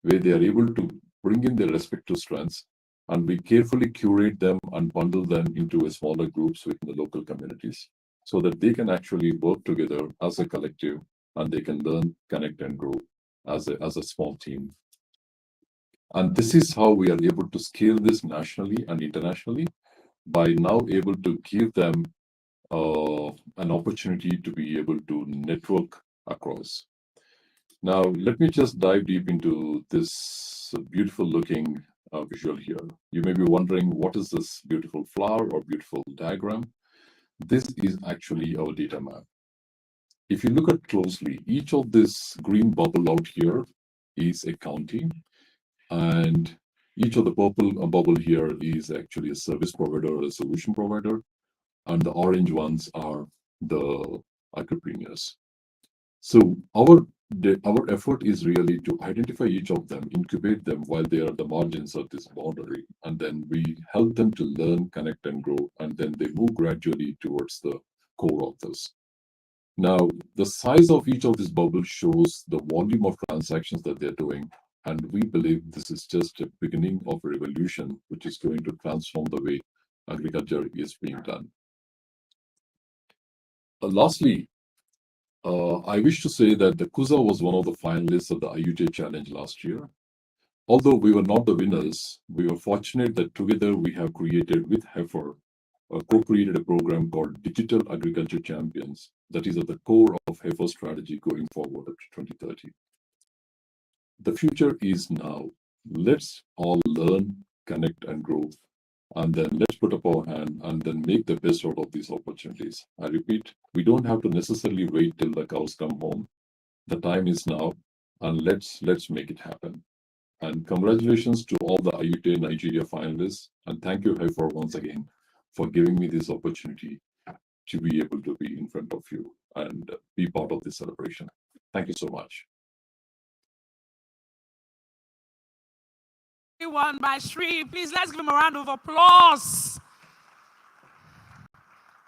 where they are able to bring in their respective strengths, and we carefully curate them and bundle them into smaller groups within the local communities so that they can actually work together as a collective and they can learn, connect, and grow as a small team. And this is how we are able to scale this nationally and internationally, by now able to give them an opportunity to be able to network across. Now, let me just dive deep into this beautiful looking visual here. You may be wondering, what is this beautiful flower or beautiful diagram? This is actually our data map. If you look at closely, each of this green bubble out here is a county, and each of the purple bubble here is actually a service provider or a solution provider, and the orange ones are the entrepreneurs. So our effort is really to identify each of them, incubate them while they are at the margins of this boundary, and then we help them to learn, connect, and grow, and then they move gradually towards the core of this. Now, the size of each of these bubbles shows the volume of transactions that they're doing, and we believe this is just a beginning of a revolution which is going to transform the way agriculture is being done. Lastly, I wish to say that the KUSA was one of the finalists of the AYuTe challenge last year. Although we were not the winners, we were fortunate that together we have created with Heifer, co-created a program called Digital Agriculture Champions that is at the core of Heifer's strategy going forward up to 2030. The future is now. Let's all learn, connect, and grow, and then let's put up our hand and then make the best out of these opportunities. I repeat, we don't have to necessarily wait till the cows come home. The time is now, and let's make it happen. And congratulations to all the AYuTe Nigeria finalists, and thank you, Heifer, once again for giving me this opportunity to be able to be in front of you and be part of this celebration. Thank you so much. Won by Sri. Please, let's give him a round of applause.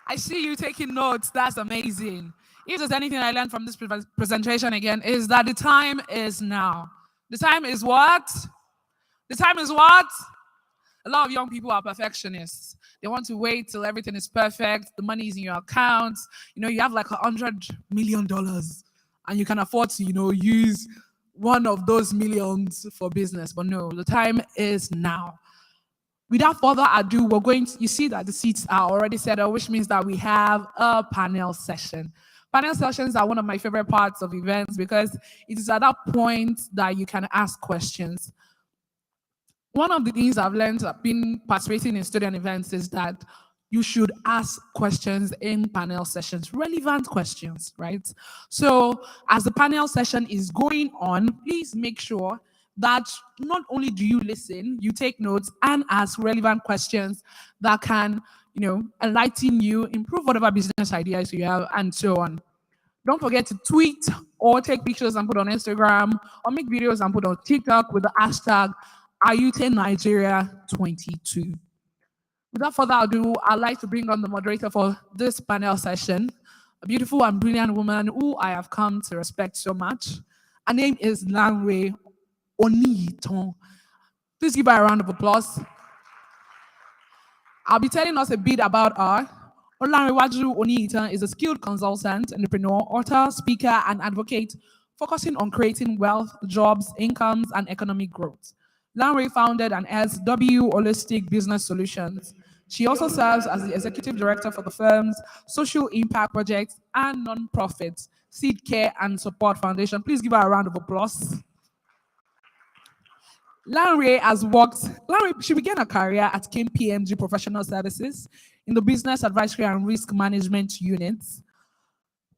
I see you taking notes. That's amazing. If there's anything I learned from this presentation again, is that the time is now. The time is what? The time is what? A lot of young people are perfectionists. They want to wait till everything is perfect, the money is in your account. You have like $100 million and you can afford to, use one of those millions for business. But no, the time is now. Without further ado, you see that the seats are already set up, which means that we have a panel session. Panel sessions are one of my favorite parts of events because it is at that point that you can ask questions. One of the things I've learned being participating in student events is that you should ask questions in panel sessions, relevant questions, right? So as the panel session is going on, please make sure that not only do you listen, you take notes and ask relevant questions that can, enlighten you, improve whatever business ideas you have, and so on. Don't forget to tweet or take pictures and put on Instagram or make videos and put on TikTok with the hashtag AYuTe22. Without further ado, I'd like to bring on the moderator for this panel session, a beautiful and brilliant woman who I have come to respect so much. Her name is Lanre Oniyitan. Please give her a round of applause. I'll be telling us a bit about her. Olanrewaju Oniyitan is a skilled consultant, entrepreneur, author, speaker, and advocate focusing on creating wealth, jobs, incomes, and economic growth. Lanre founded and heads W Holistic Business Solutions. She also serves as the executive director for the firm's social impact projects and non-profit Seed Care and Support Foundation. Please give her a round of applause. She began her career at KPMG Professional Services in the Business Advisory and Risk Management units.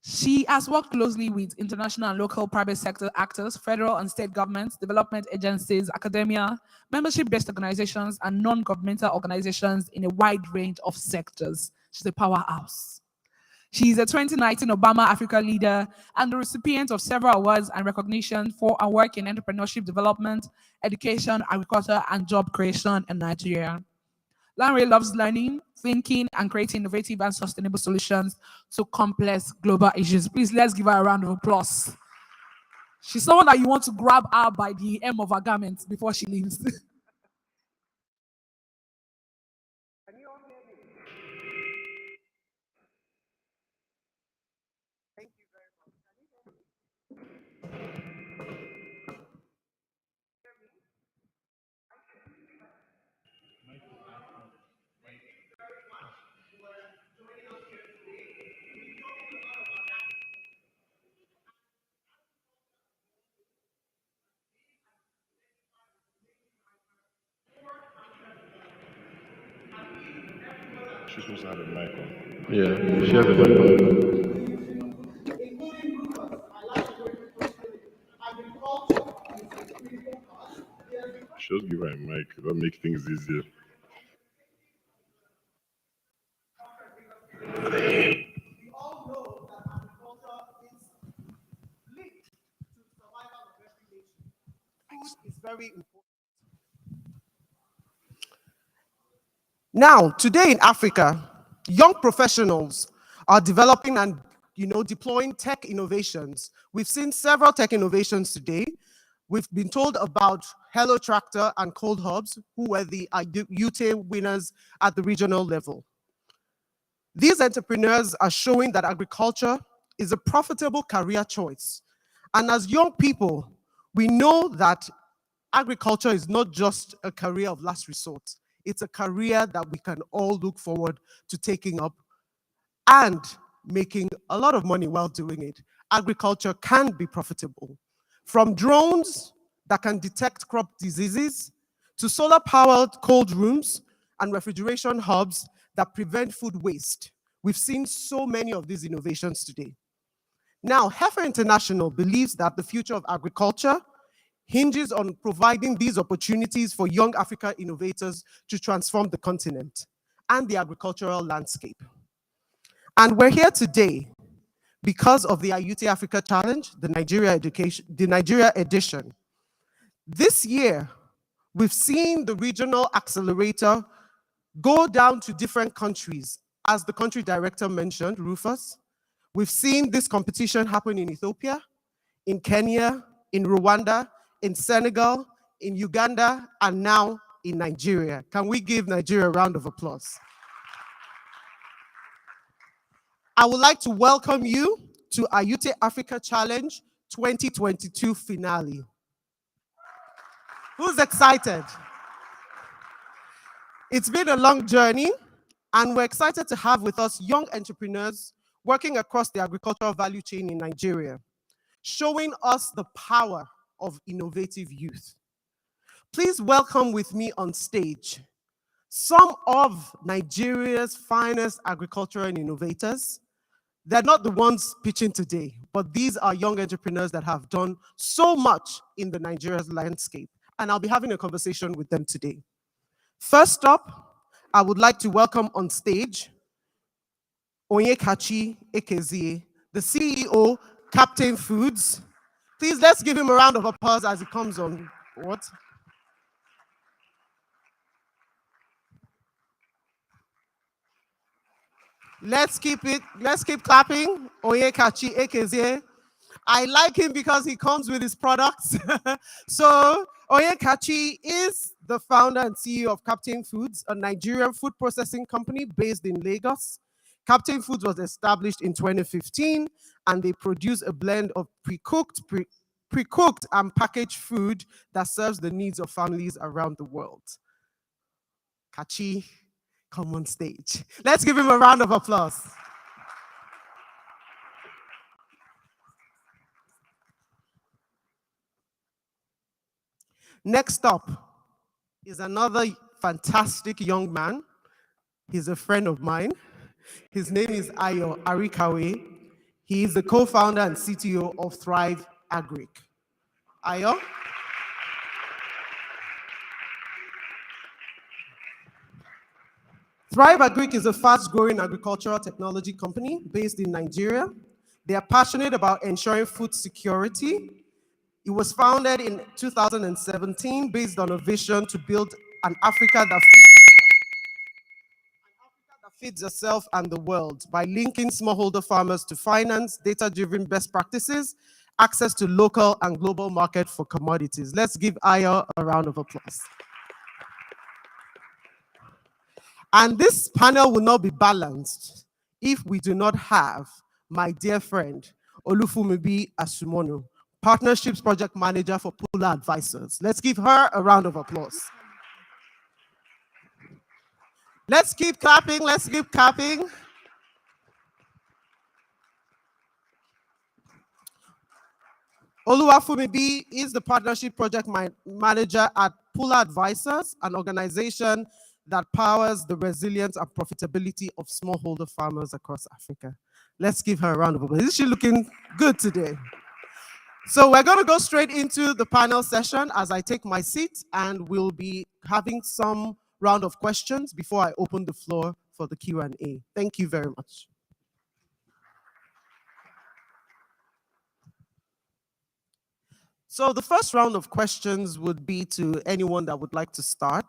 She has worked closely with international and local private sector actors, federal and state governments, development agencies, academia, membership-based organizations, and non-governmental organizations in a wide range of sectors. She's a powerhouse. She is a 2019 Obama Africa Leader and the recipient of several awards and recognition for her work in entrepreneurship development, education, agriculture, and job creation in Nigeria. Lanre loves learning, thinking, and creating innovative and sustainable solutions to complex global issues. Please, let's give her a round of applause. She's someone that you want to grab her by the hem of her garment before she leaves. She's supposed to have a mic on. Yeah, she has a mic on. Just give her a mic. That makes things easier. It's very important. Now, today in Africa, young professionals are developing and deploying tech innovations. We've seen several tech innovations today. We've been told about Hello Tractor and Cold Hubs, who were the AYuTe winners at the regional level. These entrepreneurs are showing that agriculture is a profitable career choice. And as young people, we know that agriculture is not just a career of last resort. It's a career that we can all look forward to taking up and making a lot of money while doing it. Agriculture can be profitable. From drones that can detect crop diseases to solar-powered cold rooms and refrigeration hubs that prevent food waste. We've seen so many of these innovations today. Now, Heifer International believes that the future of agriculture hinges on providing these opportunities for young African innovators to transform the continent and the agricultural landscape. And we're here today because of the AYuTe Africa Challenge, the Nigeria edition. This year, we've seen the regional accelerator go down to different countries. As the country director mentioned, Rufus, we've seen this competition happen in Ethiopia, in Kenya, in Rwanda, in Senegal, in Uganda, and now in Nigeria. Can we give Nigeria a round of applause? I would like to welcome you to AYuTe Africa Challenge 2022 finale. Who's excited? It's been a long journey, and we're excited to have with us young entrepreneurs working across the agricultural value chain in Nigeria, showing us the power of innovative youth. Please welcome with me on stage some of Nigeria's finest agricultural innovators. They're not the ones pitching today, but these are young entrepreneurs that have done so much in the Nigeria's landscape, and I'll be having a conversation with them today. First up, I would like to welcome on stage Onyekachi Ekezie, the CEO, Captain Foods. Please, let's give him a round of applause as he comes on. What? Let's keep clapping. Onyekachi Ekezie. I like him because he comes with his products. So Onyekachi is the founder and CEO of Captain Foods, a Nigerian food processing company based in Lagos. Captain Foods was established in 2015, and they produce a blend of pre-cooked and packaged food that serves the needs of families around the world. Kachi, come on stage. Let's give him a round of applause. Next up is another fantastic young man. He's a friend of mine. His name is Ayo Arikawe. He is the co-founder and CTO of Thrive Agric. Ayo? Thrive Agric is a fast-growing agricultural technology company based in Nigeria. They are passionate about ensuring food security. It was founded in 2017 based on a vision to build an Africa that feeds itself and the world by linking smallholder farmers to finance, data-driven best practices, access to local and global market for commodities. Let's give Ayo a round of applause. And this panel will not be balanced if we do not have my dear friend, Olufumibi Asumono, Partnerships Project Manager for Polar Advisors. Let's give her a round of applause. Let's keep clapping, let's keep clapping. Oluwafumibi is the Partnership Project Manager at Polar Advisors, an organization that powers the resilience and profitability of smallholder farmers across Africa. Let's give her a round of applause. Is she looking good today? So we're going to go straight into the panel session as I take my seat, and we'll be having some round of questions before I open the floor for the Q&A. Thank you very much. So the first round of questions would be to anyone that would like to start,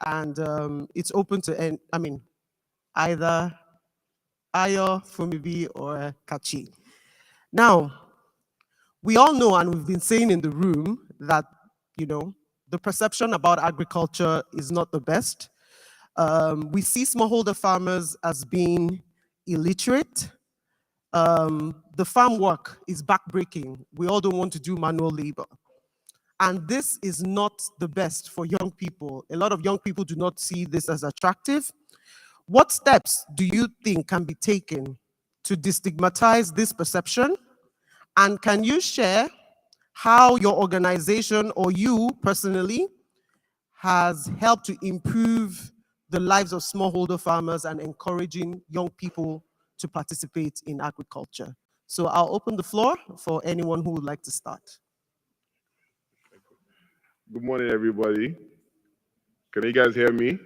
and it's open to either Ayo, Fumibi, or Kachi. Now, we all know, and we've been saying in the room, that the perception about agriculture is not the best. We see smallholder farmers as being illiterate. The farm work is backbreaking. We all don't want to do manual labor. And this is not the best for young people. A lot of young people do not see this as attractive. What steps do you think can be taken to destigmatize this perception? And can you share how your organization or you personally has helped to improve the lives of smallholder farmers and encouraging young people to participate in agriculture? So I'll open the floor for anyone who would like to start. Good morning, everybody. Can you guys hear me?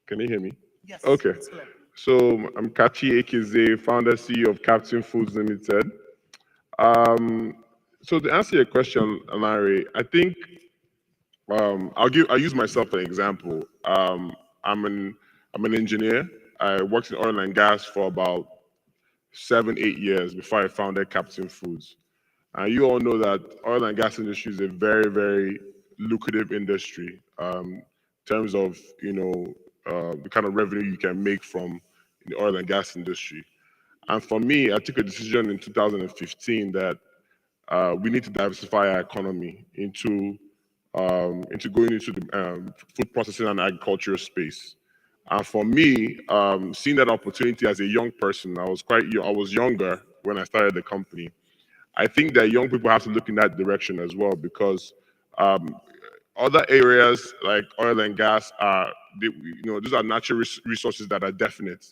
Can you hear me? Yes. Okay. So I'm Kachi Ekezie, founder CEO of Captain Foods Limited. So to answer your question, Larry, I think I'll use myself for an example. I'm an engineer. I worked in oil and gas for about 7-8 years before I founded Captain Foods. And you all know that oil and gas industry is a very, very lucrative industry in terms of the kind of revenue you can make from the oil and gas industry. And for me, I took a decision in 2015 that we need to diversify our economy into going into the food processing and agricultural space. And for me, seeing that opportunity as a young person, I was younger when I started the company. I think that young people have to look in that direction as well, because um, other areas like oil and gas these are natural resources that are definite.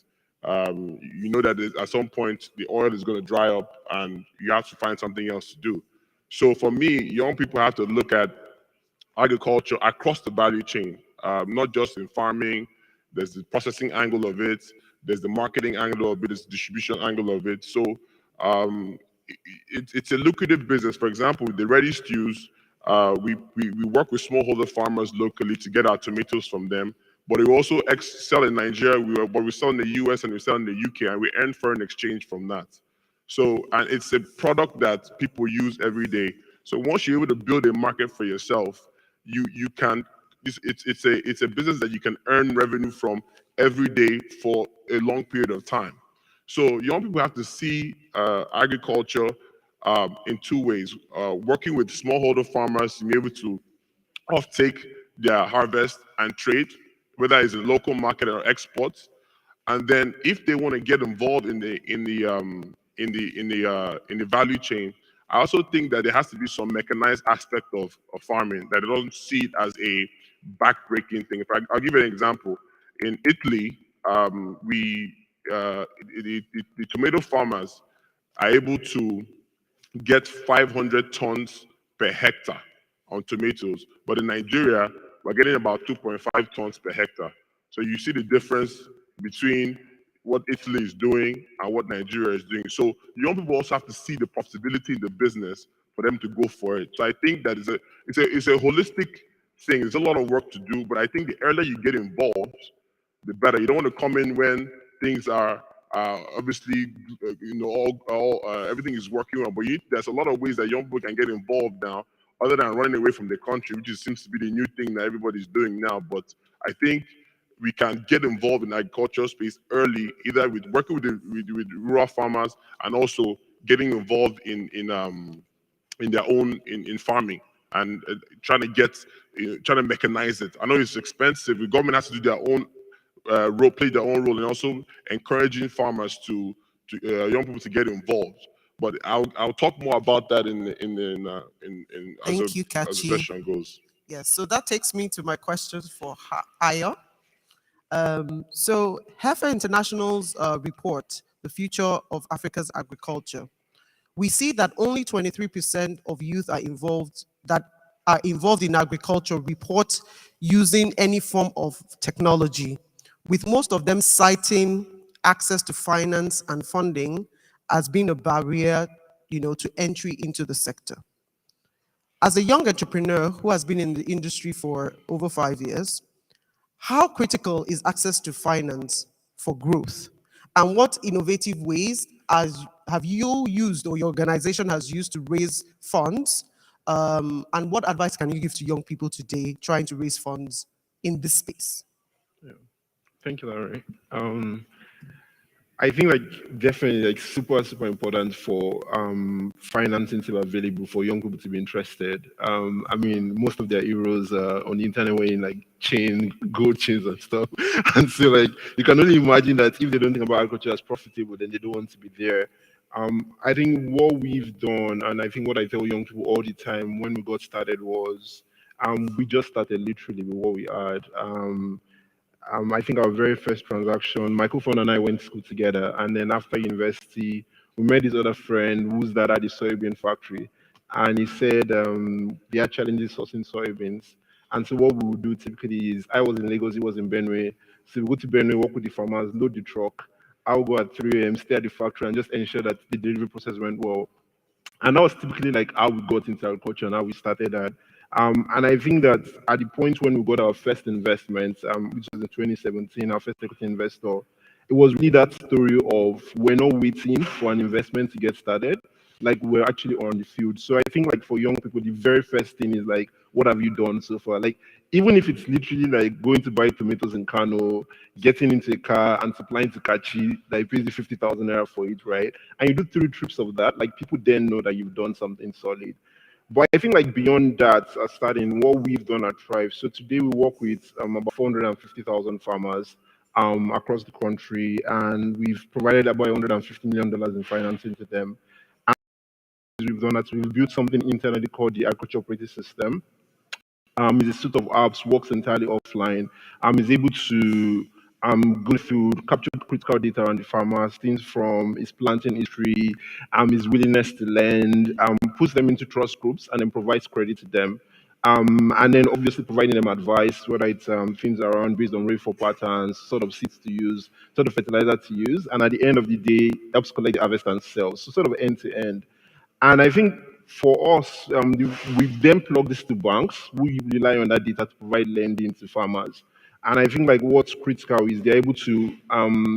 You know that at some point the oil is going to dry up and you have to find something else to do. So for me, young people have to look at agriculture across the value chain, not just in farming. There's the processing angle of it, there's the marketing angle of it, there's the distribution angle of it. So um, it's a lucrative business. For example, with the ready stews, we work with smallholder farmers locally to get our tomatoes from them. But we also sell in Nigeria, but we sell in the US and we sell in the UK, and we earn foreign exchange from that. So, and it's a product that people use every day. So once you're able to build a market for yourself, you can it's a business that you can earn revenue from every day for a long period of time. So young people have to see agriculture in two ways: working with smallholder farmers to be able to offtake their harvest and trade, whether it's a local market or export. And then if they want to get involved in the value chain, I also think that there has to be some mechanized aspect of farming, that they don't see it as a backbreaking thing. I'll give you an example. In Italy, the tomato farmers are able to get 500 tons per hectare on tomatoes, but in Nigeria, we're getting about 2.5 tons per hectare. So you see the difference between what Italy is doing and what Nigeria is doing. So young people also have to see the profitability in the business for them to go for it. So I think that it's a holistic thing. There's a lot of work to do, but I think the earlier you get involved, the better. You don't want to come in when things are obviously, everything is working well. But there's a lot of ways that young people can get involved now, other than running away from the country, which seems to be the new thing that everybody's doing now. But I think we can get involved in the agricultural space early, either with working with rural farmers and also getting involved in their own in farming and trying to mechanize it. I know it's expensive. The government has to do their own play their own role, and also encouraging farmers to young people to get involved. But I'll talk more about that Thank you, as the Kachi. session goes. Yes, so that takes me to my questions for Ayo. So Heifer International's report, The Future of Africa's Agriculture, we see that only 23% of youth are involved in agriculture report using any form of technology, with most of them citing access to finance and funding as being a barrier, to entry into the sector. As a young entrepreneur who has been in the industry for over 5 years, how critical is access to finance for growth? And what innovative ways have you used, or your organization has used, to raise funds? And what advice can you give to young people today trying to raise funds in this space? Yeah. Thank you, Larry. I think definitely super important for financing to be available for young people to be interested. I mean, most of their heroes are on the internet wearing gold chains and stuff. And so you can only imagine that if they don't think about agriculture as profitable, then they don't want to be there. I think what we've done, and I think what I tell young people all the time when we got started was we just started literally with what we had. I think our very first transaction, my co-founder and I went to school together, and then after university, we met this other friend who's that at the soybean factory, and he said they are challenges sourcing soybeans. And so what we would do typically is, I was in Lagos, he was in Benue, so we go to Benue, work with the farmers, load the truck. I'll go at 3 a.m., stay at the factory, and just ensure that the delivery process went well. And that was typically how we got into agriculture and how we started that. And I think that at the point when we got our first investment, which was in 2017, our first equity investor, it was really that story of we're not waiting for an investment to get started. like we're actually on the field. So I think like for young people, the very first thing is like, what have you done so far? Like even if it's literally like going to buy tomatoes in Kano, getting into a car and supplying to Kachi that pays you 50,000 naira for it, right? And you do 3 trips of that, like people then know that you've done something solid. But I think like beyond that, starting what we've done at Thrive. So today we work with about 450,000 farmers across the country, and we've provided about $150 million in financing to them. And we've done that. We've built something internally called the Agriculture Operating System. It's a suite of apps, works entirely offline. Is able to go through, capture critical data around the farmers, things from his planting history, his willingness to lend, puts them into trust groups, and then provides credit to them. And then obviously providing them advice, whether it's things around based on rainfall patterns, sort of seeds to use, sort of fertilizer to use, and at the end of the day, helps collect the harvest and sell. So sort of end to end. And I think for us, we then plug this to banks. We rely on that data to provide lending to farmers. And I think like what's critical is they're able to,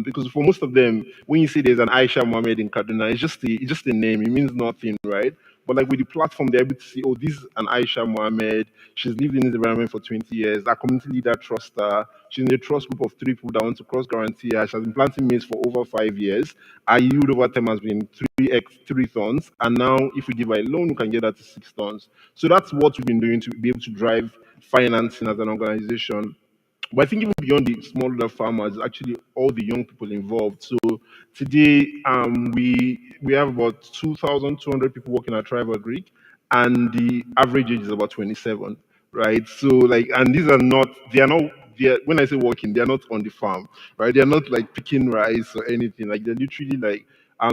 because for most of them, when you say there's an Aisha Mohammed in Kaduna, it's just a name. It means nothing, right? But like with the platform, they're able to see, oh, this is an Aisha Mohammed. She's lived in this environment for 20 years. Our community leader trusts her. She's in a trust group of 3 people that want to cross guarantee her. She has been planting maize for over 5 years. Our yield over time has been 3 tons. And now, if we give her a loan, we can get that to 6 tons. So that's what we've been doing to be able to drive financing as an organization. But I think even beyond the smallholder farmers, actually all the young people involved. So today, we have about 2,200 people working at Tribal Greek, and the average age is about 27, right? So like, and these are not, they are not. They are, when I say working, they are not on the farm, right? They are not like picking rice or anything. Like they're literally like,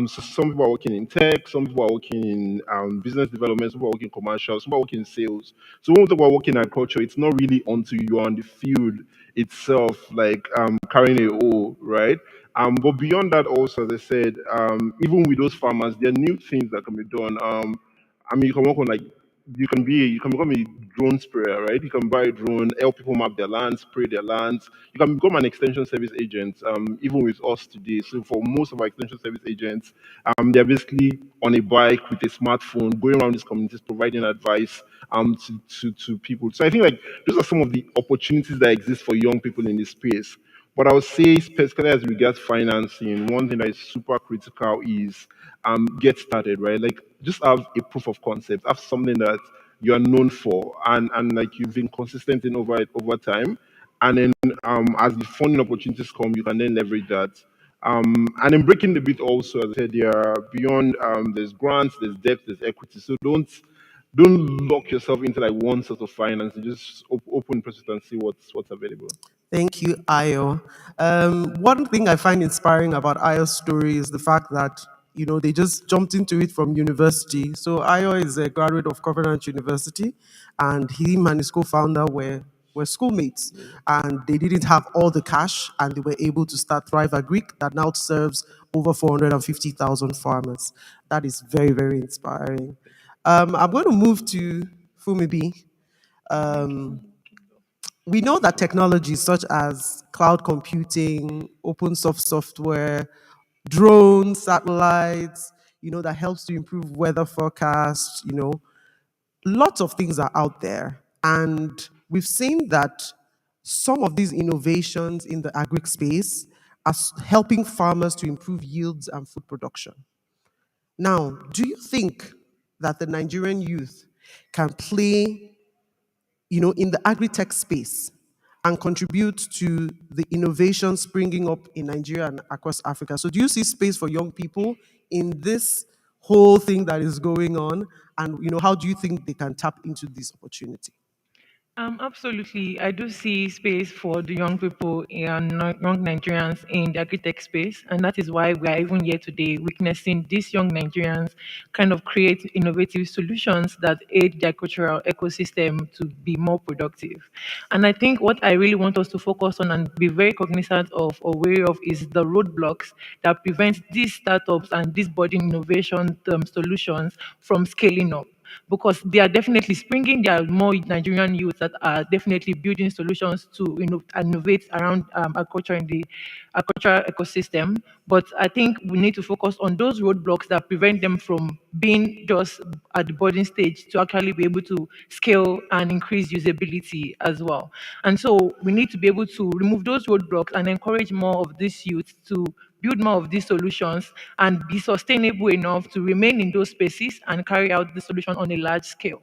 so some people are working in tech, some people are working in business development, some people are working commercial, some people are working in sales. So when we talk about working in agriculture, it's not really until you are on the field itself, like carrying a hoe, right? But beyond that, also, as I said, even with those farmers, there are new things that can be done. You can work on like you can become a drone sprayer, right? You can buy a drone, help people map their lands, spray their lands. You can become an extension service agent, even with us today. So for most of our extension service agents, they're basically on a bike with a smartphone, going around these communities, providing advice to people. So I think like those are some of the opportunities that exist for young people in this space. But I would say, specifically as regards financing, one thing that is super critical is get started, right? Like just have a proof of concept, have something that you are known for, and like you've been consistent in over time. And then as the funding opportunities come, you can then leverage that. And then breaking the bit also, as I said, there are beyond there's grants, there's debt, there's equity. So don't lock yourself into like one sort of finance. Just open process and see what's available. Thank you, Ayo. One thing I find inspiring about Ayo's story is the fact that they just jumped into it from university. So Ayo is a graduate of Covenant University, and him and his co-founder were schoolmates, and they didn't have all the cash, and they were able to start Thrive Agric that now serves over 450,000 farmers. That is very, very inspiring. I'm going to move to Fumibi. We know that technologies such as cloud computing, open source software, drones, satellites, that helps to improve weather forecasts, lots of things are out there. And we've seen that some of these innovations in the agri space are helping farmers to improve yields and food production. Now, do you think that the Nigerian youth can play in the agri-tech space and contribute to the innovation springing up in Nigeria and across Africa? So do you see space for young people in this whole thing that is going on? And how do you think they can tap into this opportunity? Absolutely. I do see space for the young people and young Nigerians in the agri-tech space. And that is why we are even here today witnessing these young Nigerians kind of create innovative solutions that aid the agricultural ecosystem to be more productive. And I think what I really want us to focus on and be very cognizant of or wary of is the roadblocks that prevent these startups and these budding innovation solutions from scaling up. because they are definitely springing. There are more Nigerian youths that are definitely building solutions to innovate around agriculture in the agricultural ecosystem. But I think we need to focus on those roadblocks that prevent them from being just at the budding stage to actually be able to scale and increase usability as well. And so we need to be able to remove those roadblocks and encourage more of these youth to build more of these solutions and be sustainable enough to remain in those spaces and carry out the solution on a large scale.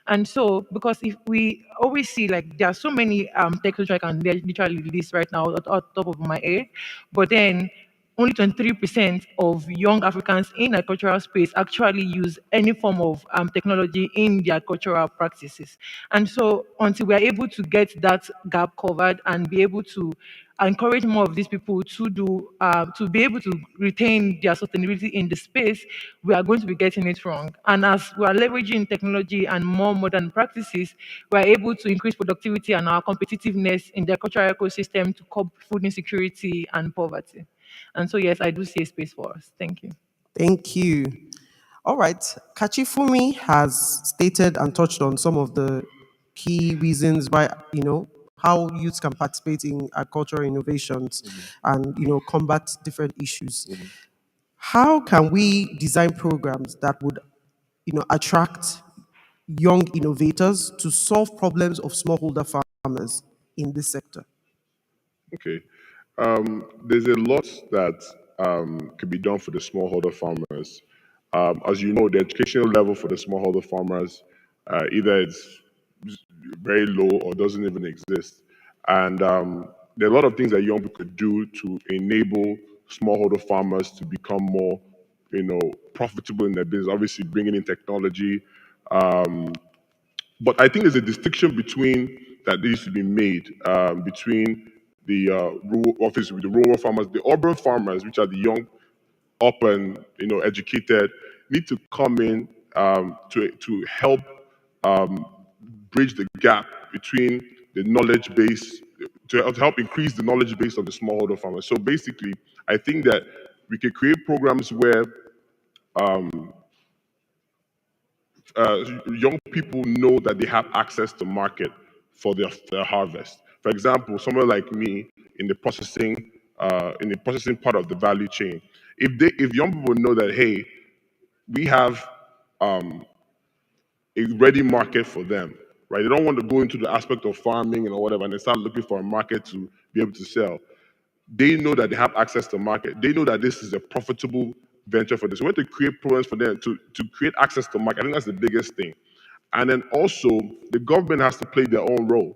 And so, because if we always see like there are so many tech solutions I can literally list right now at top of my head, but then only 23% of young Africans in agricultural space actually use any form of technology in their cultural practices. And so until we are able to get that gap covered and be able to encourage more of these people to be able to retain their sustainability in the space, we are going to be getting it wrong. And as we are leveraging technology and more modern practices, we are able to increase productivity and our competitiveness in the cultural ecosystem to curb food insecurity and poverty. And so, yes, I do see a space for us. Thank you. Thank you. All right. Kachifumi has stated and touched on some of the key reasons why, how youth can participate in agricultural innovations and, combat different issues. How can we design programs that would, attract young innovators to solve problems of smallholder farmers in this sector? Okay. There's a lot that could be done for the smallholder farmers. As you know, the educational level for the smallholder farmers either it's very low or doesn't even exist. And there are a lot of things that young people could do to enable smallholder farmers to become more, profitable in their business. Obviously, bringing in technology, but I think there's a distinction between that needs to be made between the rural office with the rural farmers, the urban farmers, which are the young, up and educated, need to come in to help bridge the gap between the knowledge base to help increase the knowledge base of the smallholder farmers. So basically, I think that we could create programs where young people know that they have access to market for their harvest. For example, someone like me in the processing part of the value chain, if young people know that, hey, we have a ready market for them, right? They don't want to go into the aspect of farming and or whatever, and they start looking for a market to be able to sell. They know that they have access to market. They know that this is a profitable venture for this. We want to create programs for them to create access to market. I think that's the biggest thing. And then also, the government has to play their own role.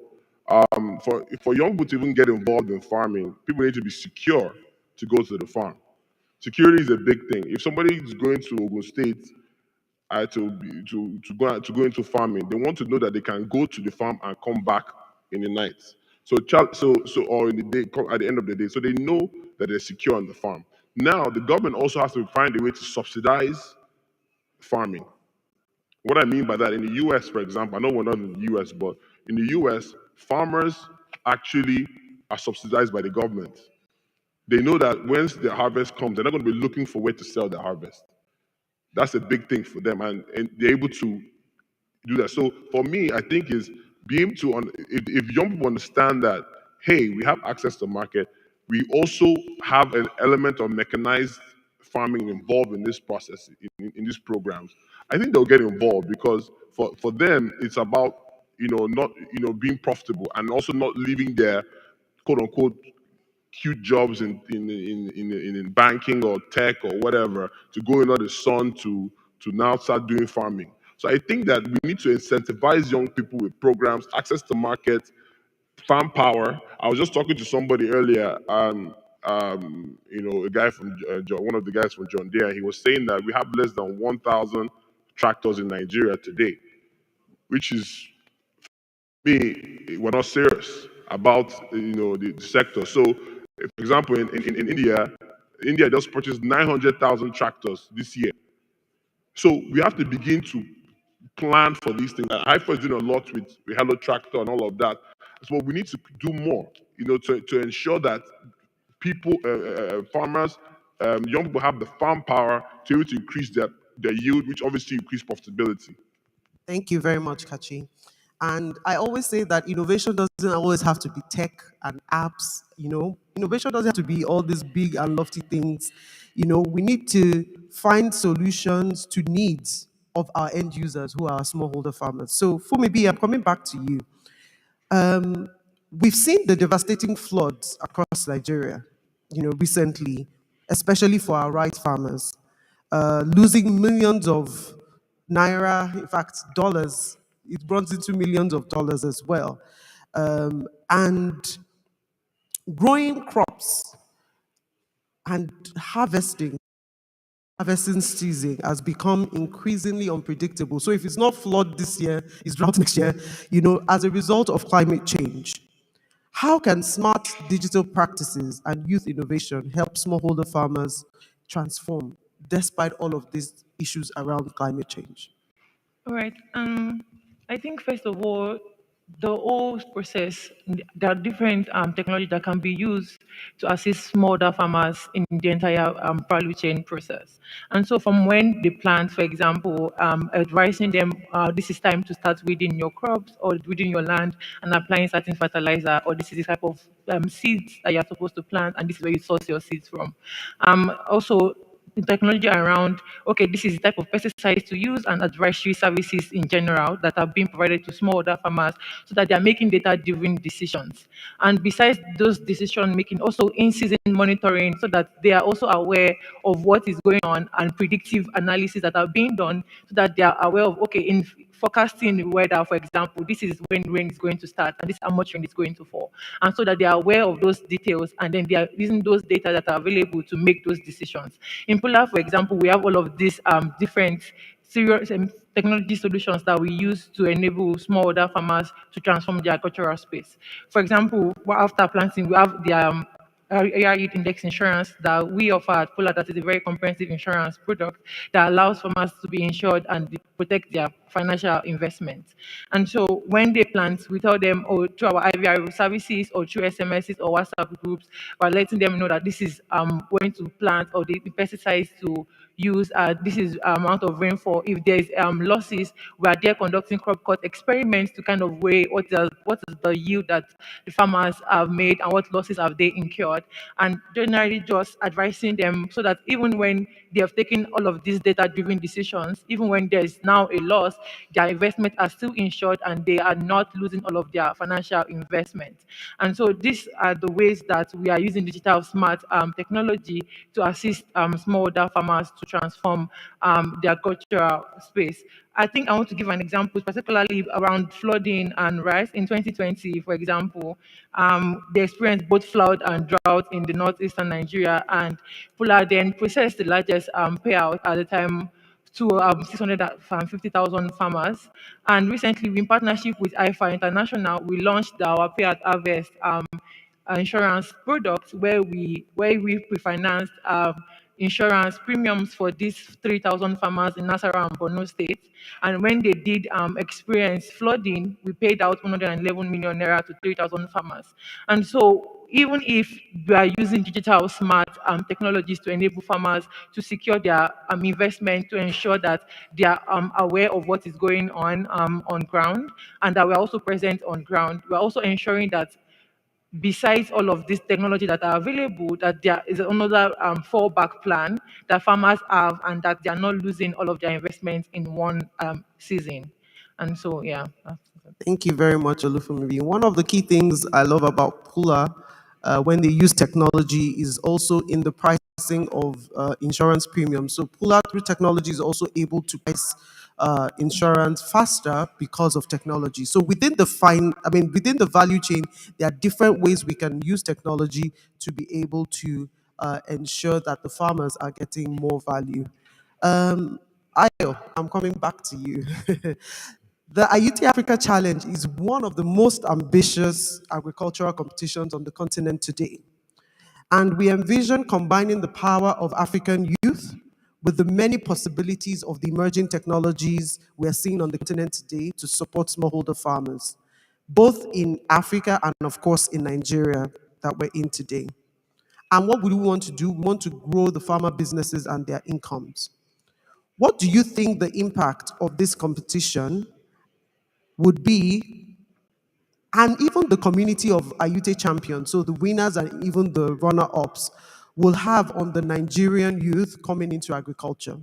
For young people to even get involved in farming, people need to be secure to go to the farm. Security is a big thing. If somebody is going to Ogun State to go into farming, they want to know that they can go to the farm and come back in the night. So or in the day at the end of the day, so they know that they're secure on the farm. Now the government also has to find a way to subsidize farming. What I mean by that, in the US, for example, I know we're not in the US, but in the US, farmers actually are subsidized by the government. They know that once the harvest comes, they're not going to be looking for where to sell their harvest. That's a big thing for them, and they're able to do that. So for me, I think is being able to, if young people understand that, hey, we have access to market, we also have an element of mechanized farming involved in this process, in these programs. I think they'll get involved because for them, it's about, not, being profitable and also not leaving their quote unquote cute jobs in banking or tech or whatever to go into the sun to now start doing farming. So I think that we need to incentivize young people with programs, access to market, farm power. I was just talking to somebody earlier, a guy from one of the guys from John Deere. He was saying that we have less than 1,000 tractors in Nigeria today, which is me. We're not serious about the sector. So, for example, in India, India just purchased 900,000 tractors this year. So we have to begin to plan for these things. Haifa is doing a lot with Hello Tractor and all of that. So we need to do more, to ensure that people, farmers, young people have the farm power to be able to increase their yield, which obviously increase profitability. Thank you very much, Kachi. And I always say that innovation doesn't always have to be tech and apps, Innovation doesn't have to be all these big and lofty things. We need to find solutions to needs of our end users who are smallholder farmers. So, Fumi B, I'm coming back to you. We've seen the devastating floods across Nigeria, recently, especially for our rice farmers, losing millions of naira, in fact, dollars. It runs into millions of dollars as well. And growing crops and harvesting season has become increasingly unpredictable. So if it's not flood this year, it's drought next year, as a result of climate change. How can smart digital practices and youth innovation help smallholder farmers transform despite all of these issues around climate change? All right. I think first of all, the whole process, there are different technology that can be used to assist smallholder farmers in the entire value chain process. And so, from when they plant, for example, advising them this is time to start weeding your crops or weeding your land and applying certain fertilizer, or this is the type of seeds that you're supposed to plant, and this is where you source your seeds from. Also, the technology around, okay, this is the type of pesticides to use and advisory services in general that are being provided to smallholder farmers so that they are making data-driven decisions. And besides those decision making, also in-season monitoring so that they are also aware of what is going on and predictive analysis that are being done so that they are aware of, okay, in forecasting the weather, for example, this is when rain is going to start and this is how much rain is going to fall. And so that they are aware of those details and then they are using those data that are available to make those decisions. In Polar, for example, we have all of these different serious technology solutions that we use to enable smallholder farmers to transform their agricultural space. For example, after planting, we have the AYuTe index insurance that we offer at Polar, that is a very comprehensive insurance product that allows farmers to be insured and protect their financial investments. And so when they plant, we tell them, or through our IVR services or through SMSs or WhatsApp groups, we're letting them know that this is going to plant or the pesticides to use, this is amount of rainfall. If there's losses, we are there conducting crop cut experiments to kind of weigh what is the yield that the farmers have made and what losses have they incurred, and generally just advising them so that even when they have taken all of these data-driven decisions, even when there's now a loss, their investment are still insured and they are not losing all of their financial investment. And so these are the ways that we are using digital smart technology to assist smallholder farmers to transform their cultural space. I think I want to give an example, particularly around flooding and rice. In 2020, for example, they experienced both flood and drought in the northeastern Nigeria, and Pula then processed the largest payout at the time to 650,000 farmers. And recently, in partnership with IFA International, we launched our Pay at Harvest insurance product where we pre-financed insurance premiums for these 3,000 farmers in Nasarawa and Borno State. And when they did experience flooding, we paid out 111 million naira to 3,000 farmers. And so even if we are using digital smart technologies to enable farmers to secure their investment, to ensure that they are aware of what is going on ground, and that we are also present on ground, we are also ensuring that besides all of these technology that are available, that there is another fallback plan that farmers have, and that they are not losing all of their investments in one season. And so, yeah. Thank you very much, Olufemi. One of the key things I love about Pula when they use technology is also in the pricing of insurance premiums. So Pula through technology is also able to price insurance faster because of technology. So within within the value chain, there are different ways we can use technology to be able to ensure that the farmers are getting more value. Ayo, I'm coming back to you. The AYuTe Africa Challenge is one of the most ambitious agricultural competitions on the continent today. And we envision combining the power of African youth with the many possibilities of the emerging technologies we are seeing on the continent today to support smallholder farmers, both in Africa and, of course, in Nigeria that we're in today. And what would we want to do? We want to grow the farmer businesses and their incomes. What do you think the impact of this competition would be, and even the community of AYuTe champions, so the winners and even the runner-ups, will have on the Nigerian youth coming into agriculture?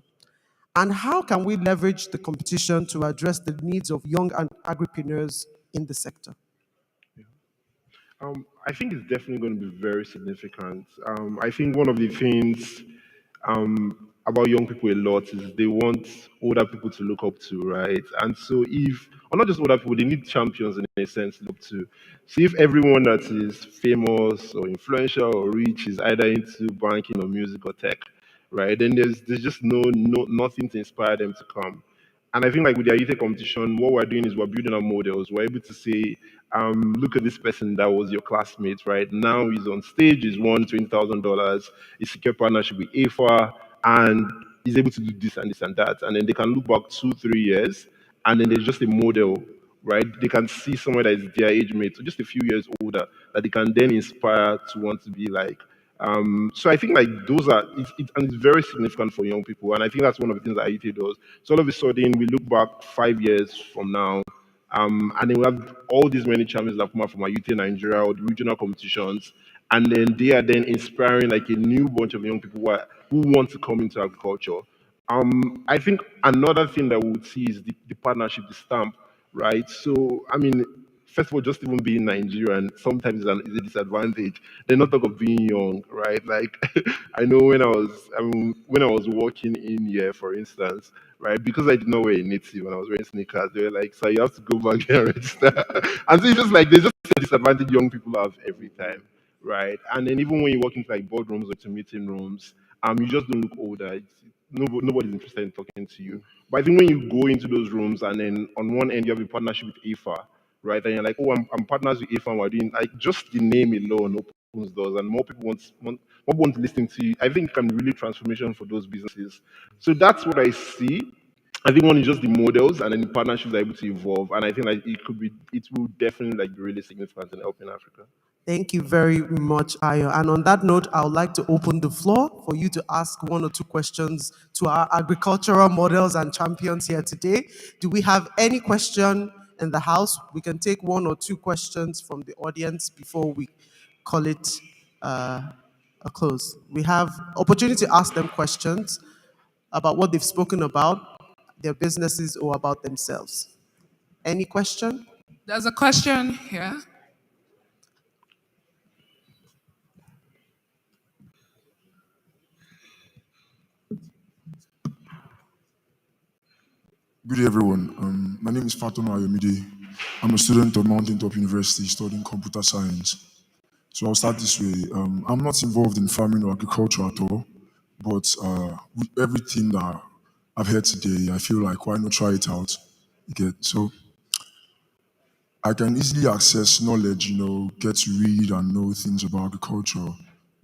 And how can we leverage the competition to address the needs of young agripreneurs in the sector? I think it's definitely going to be very significant. I think one of the things about young people a lot is they want older people to look up to, right? And so if, or not just older people, they need champions in a sense to look to. So if everyone that is famous or influential or rich is either into banking or music or tech, right? Then there's just nothing to inspire them to come. And I think like with the Ayite competition, what we're doing is we're building our models. We're able to say, look at this person that was your classmate, right? Now he's on stage, he's won $20,000, he's secure partnership with AFA, and he's able to do this and this and that. And then they can look back 2, 3 years, and then there's just a model, right? They can see someone that is their age mate, so just a few years older, that they can then inspire to want to be like. So I think like those are and it's very significant for young people, and I think that's one of the things that IET does. So all of a sudden we look back 5 years from now, and then we have all these many champions that come out from IET Nigeria or the regional competitions, and then they are then inspiring like a new bunch of young people who want to come into agriculture. I think another thing that we would see is the partnership, the stamp, right? So, I mean, first of all, just even being Nigerian sometimes is a disadvantage. They're not talk of being young, right? Like, I know when I was working in here, for instance, right, because I did not wear a native when I was wearing sneakers, they were like, so you have to go back there and register. And so it's just like, there's just a disadvantage young people have every time, right? And then even when you walk into like boardrooms or to meeting rooms, you just don't look older. Nobody's interested in talking to you. But I think when you go into those rooms and then on one end you have a partnership with AFA, right? And you're like, oh, I'm partners with AFA and we're doing like just the name alone opens doors and more people want to listen to you. I think it can be really transformation for those businesses. So that's what I see. I think one is just the models and then the partnerships are able to evolve. And I think like it will definitely like be really significant in helping Africa. Thank you very much, Ayo. And on that note, I would like to open the floor for you to ask one or two questions to our agricultural models and champions here today. Do we have any question in the house? We can take one or two questions from the audience before we call it a close. We have opportunity to ask them questions about what they've spoken about, their businesses, or about themselves. Any question? There's a question here. Good day, everyone. My name is Fatoma Ayomide. I'm a student of Mountain Top University studying computer science. So I'll start this way. I'm not involved in farming or agriculture at all, but with everything that I've heard today, I feel like why not try it out? You get so I can easily access knowledge, get to read and know things about agriculture.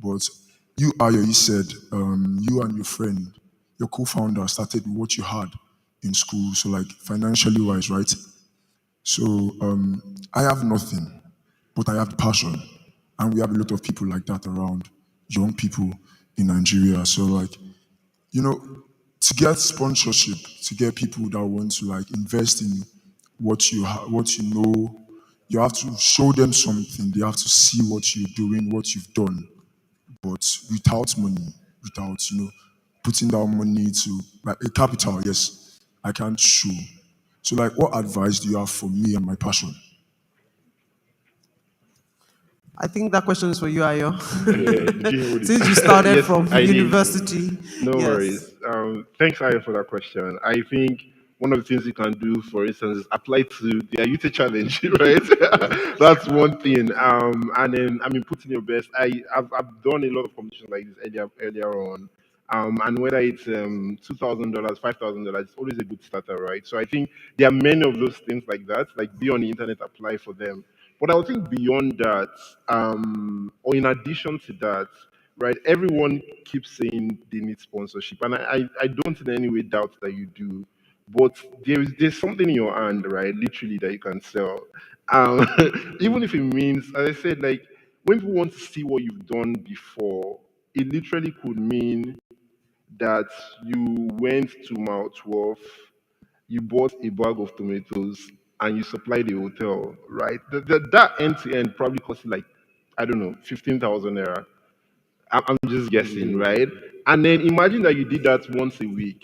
But you, Ayo, you said you and your friend, your co-founder, started with what you had in school, so like financially wise, right? So I have nothing, but I have the passion, and we have a lot of people like that around, young people in Nigeria. So like, to get sponsorship, to get people that want to like invest in what you know, you have to show them something. They have to see what you're doing, what you've done. But without money, without putting down money to like a capital, yes, I can't show. So like, what advice do you have for me and my passion? I think that question is for you, Ayo. Yeah, did you hear what Since you started yes, from I did. university. No Yes. worries. Thanks, Aya, for that question. I think one of the things you can do, for instance, is apply to the Ayuta challenge, right? That's one thing. And then, I mean, put in your best. I've done a lot of competitions like this earlier on. And whether it's $2,000, $5,000, it's always a good starter, right? So I think there are many of those things like that, like be on the internet, apply for them. But I would think beyond that, or in addition to that, right? Everyone keeps saying they need sponsorship, and I don't in any way doubt that you do. But there's something in your hand, right? Literally that you can sell. Um, even if it means, as I said, like when people want to see what you've done before, it literally could mean that you went to Mount Wolf, you bought a bag of tomatoes, and you supply the hotel, right? That end to end probably costs you like, I don't know, 15,000 naira. I'm just guessing, right? And then imagine that you did that once a week.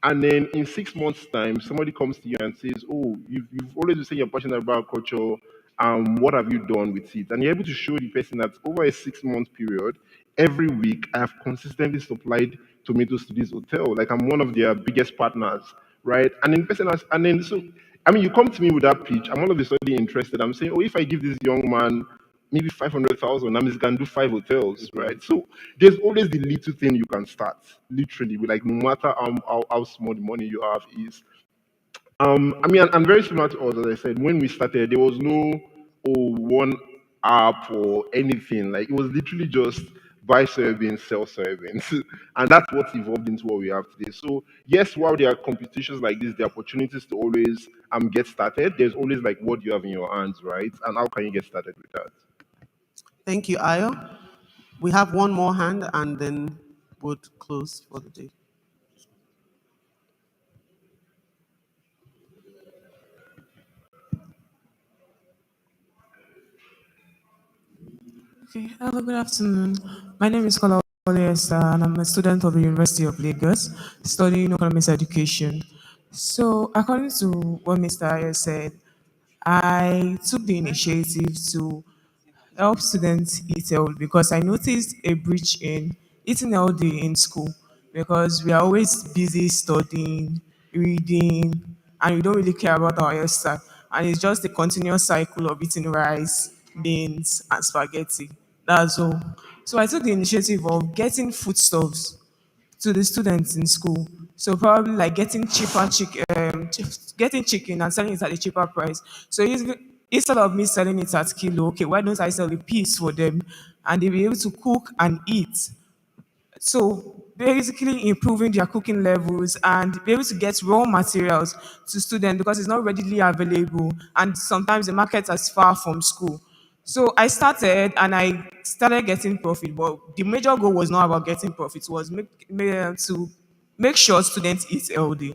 And then in 6 months' time, somebody comes to you and says, "Oh, you've always been saying you're passionate about culture. What have you done with it?" And you're able to show the person that over a 6 month period, every week I have consistently supplied tomatoes to this hotel. Like I'm one of their biggest partners, right? And then the person has, and then so I mean, you come to me with that pitch. I'm all of a sudden interested. I'm saying, "Oh, if I give this young man maybe 500,000. That means you can do 5 hotels, right?" So there's always the little thing you can start, literally, with like no matter how small the money you have is. I mean, and very similar to us, as I said, when we started, there was no one app or anything. Like it was literally just buy soybeans, sell soybeans, and that's what evolved into what we have today. So yes, while there are competitions like this, there are opportunities to always get started. There's always like what you have in your hands, right? And how can you get started with that? Thank you, Ayo. We have one more hand and then would close for the day. Okay, hello, good afternoon. My name is Kola Esther, and I'm a student of the University of Lagos, studying economics education. So, according to what Mr. Ayer said, I took the initiative to help students eat healthy because I noticed a breach in eating healthy in school because we are always busy studying, reading, and we don't really care about our hairstyle. And it's just a continuous cycle of eating rice, beans, and spaghetti. That's all. So I took the initiative of getting foodstuffs to the students in school. So probably like getting cheaper chicken, getting chicken and selling it at a cheaper price. So instead of me selling it at kilo, okay, why don't I sell a piece for them, and they'll be able to cook and eat. So basically improving their cooking levels and be able to get raw materials to students because it's not readily available and sometimes the market is far from school. So I started and I started getting profit, but the major goal was not about getting profit, it was to make sure students eat healthy.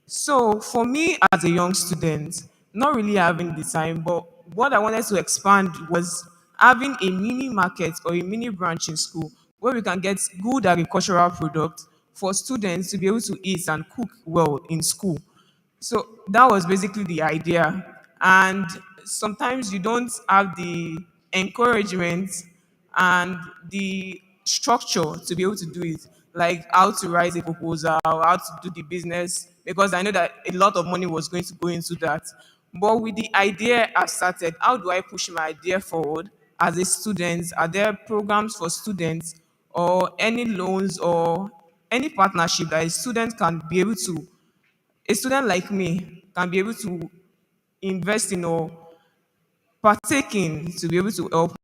So for me as a young student, not really having the time, but what I wanted to expand was having a mini market or a mini branch in school where we can get good agricultural products for students to be able to eat and cook well in school. So that was basically the idea. And sometimes you don't have the encouragement and the structure to be able to do it, like how to write a proposal, how to do the business, because I know that a lot of money was going to go into that. But with the idea I started, how do I push my idea forward as a student? Are there programs for students or any loans or any partnership that a student can be able to, a student like me can be able to invest in or partake in to be able to help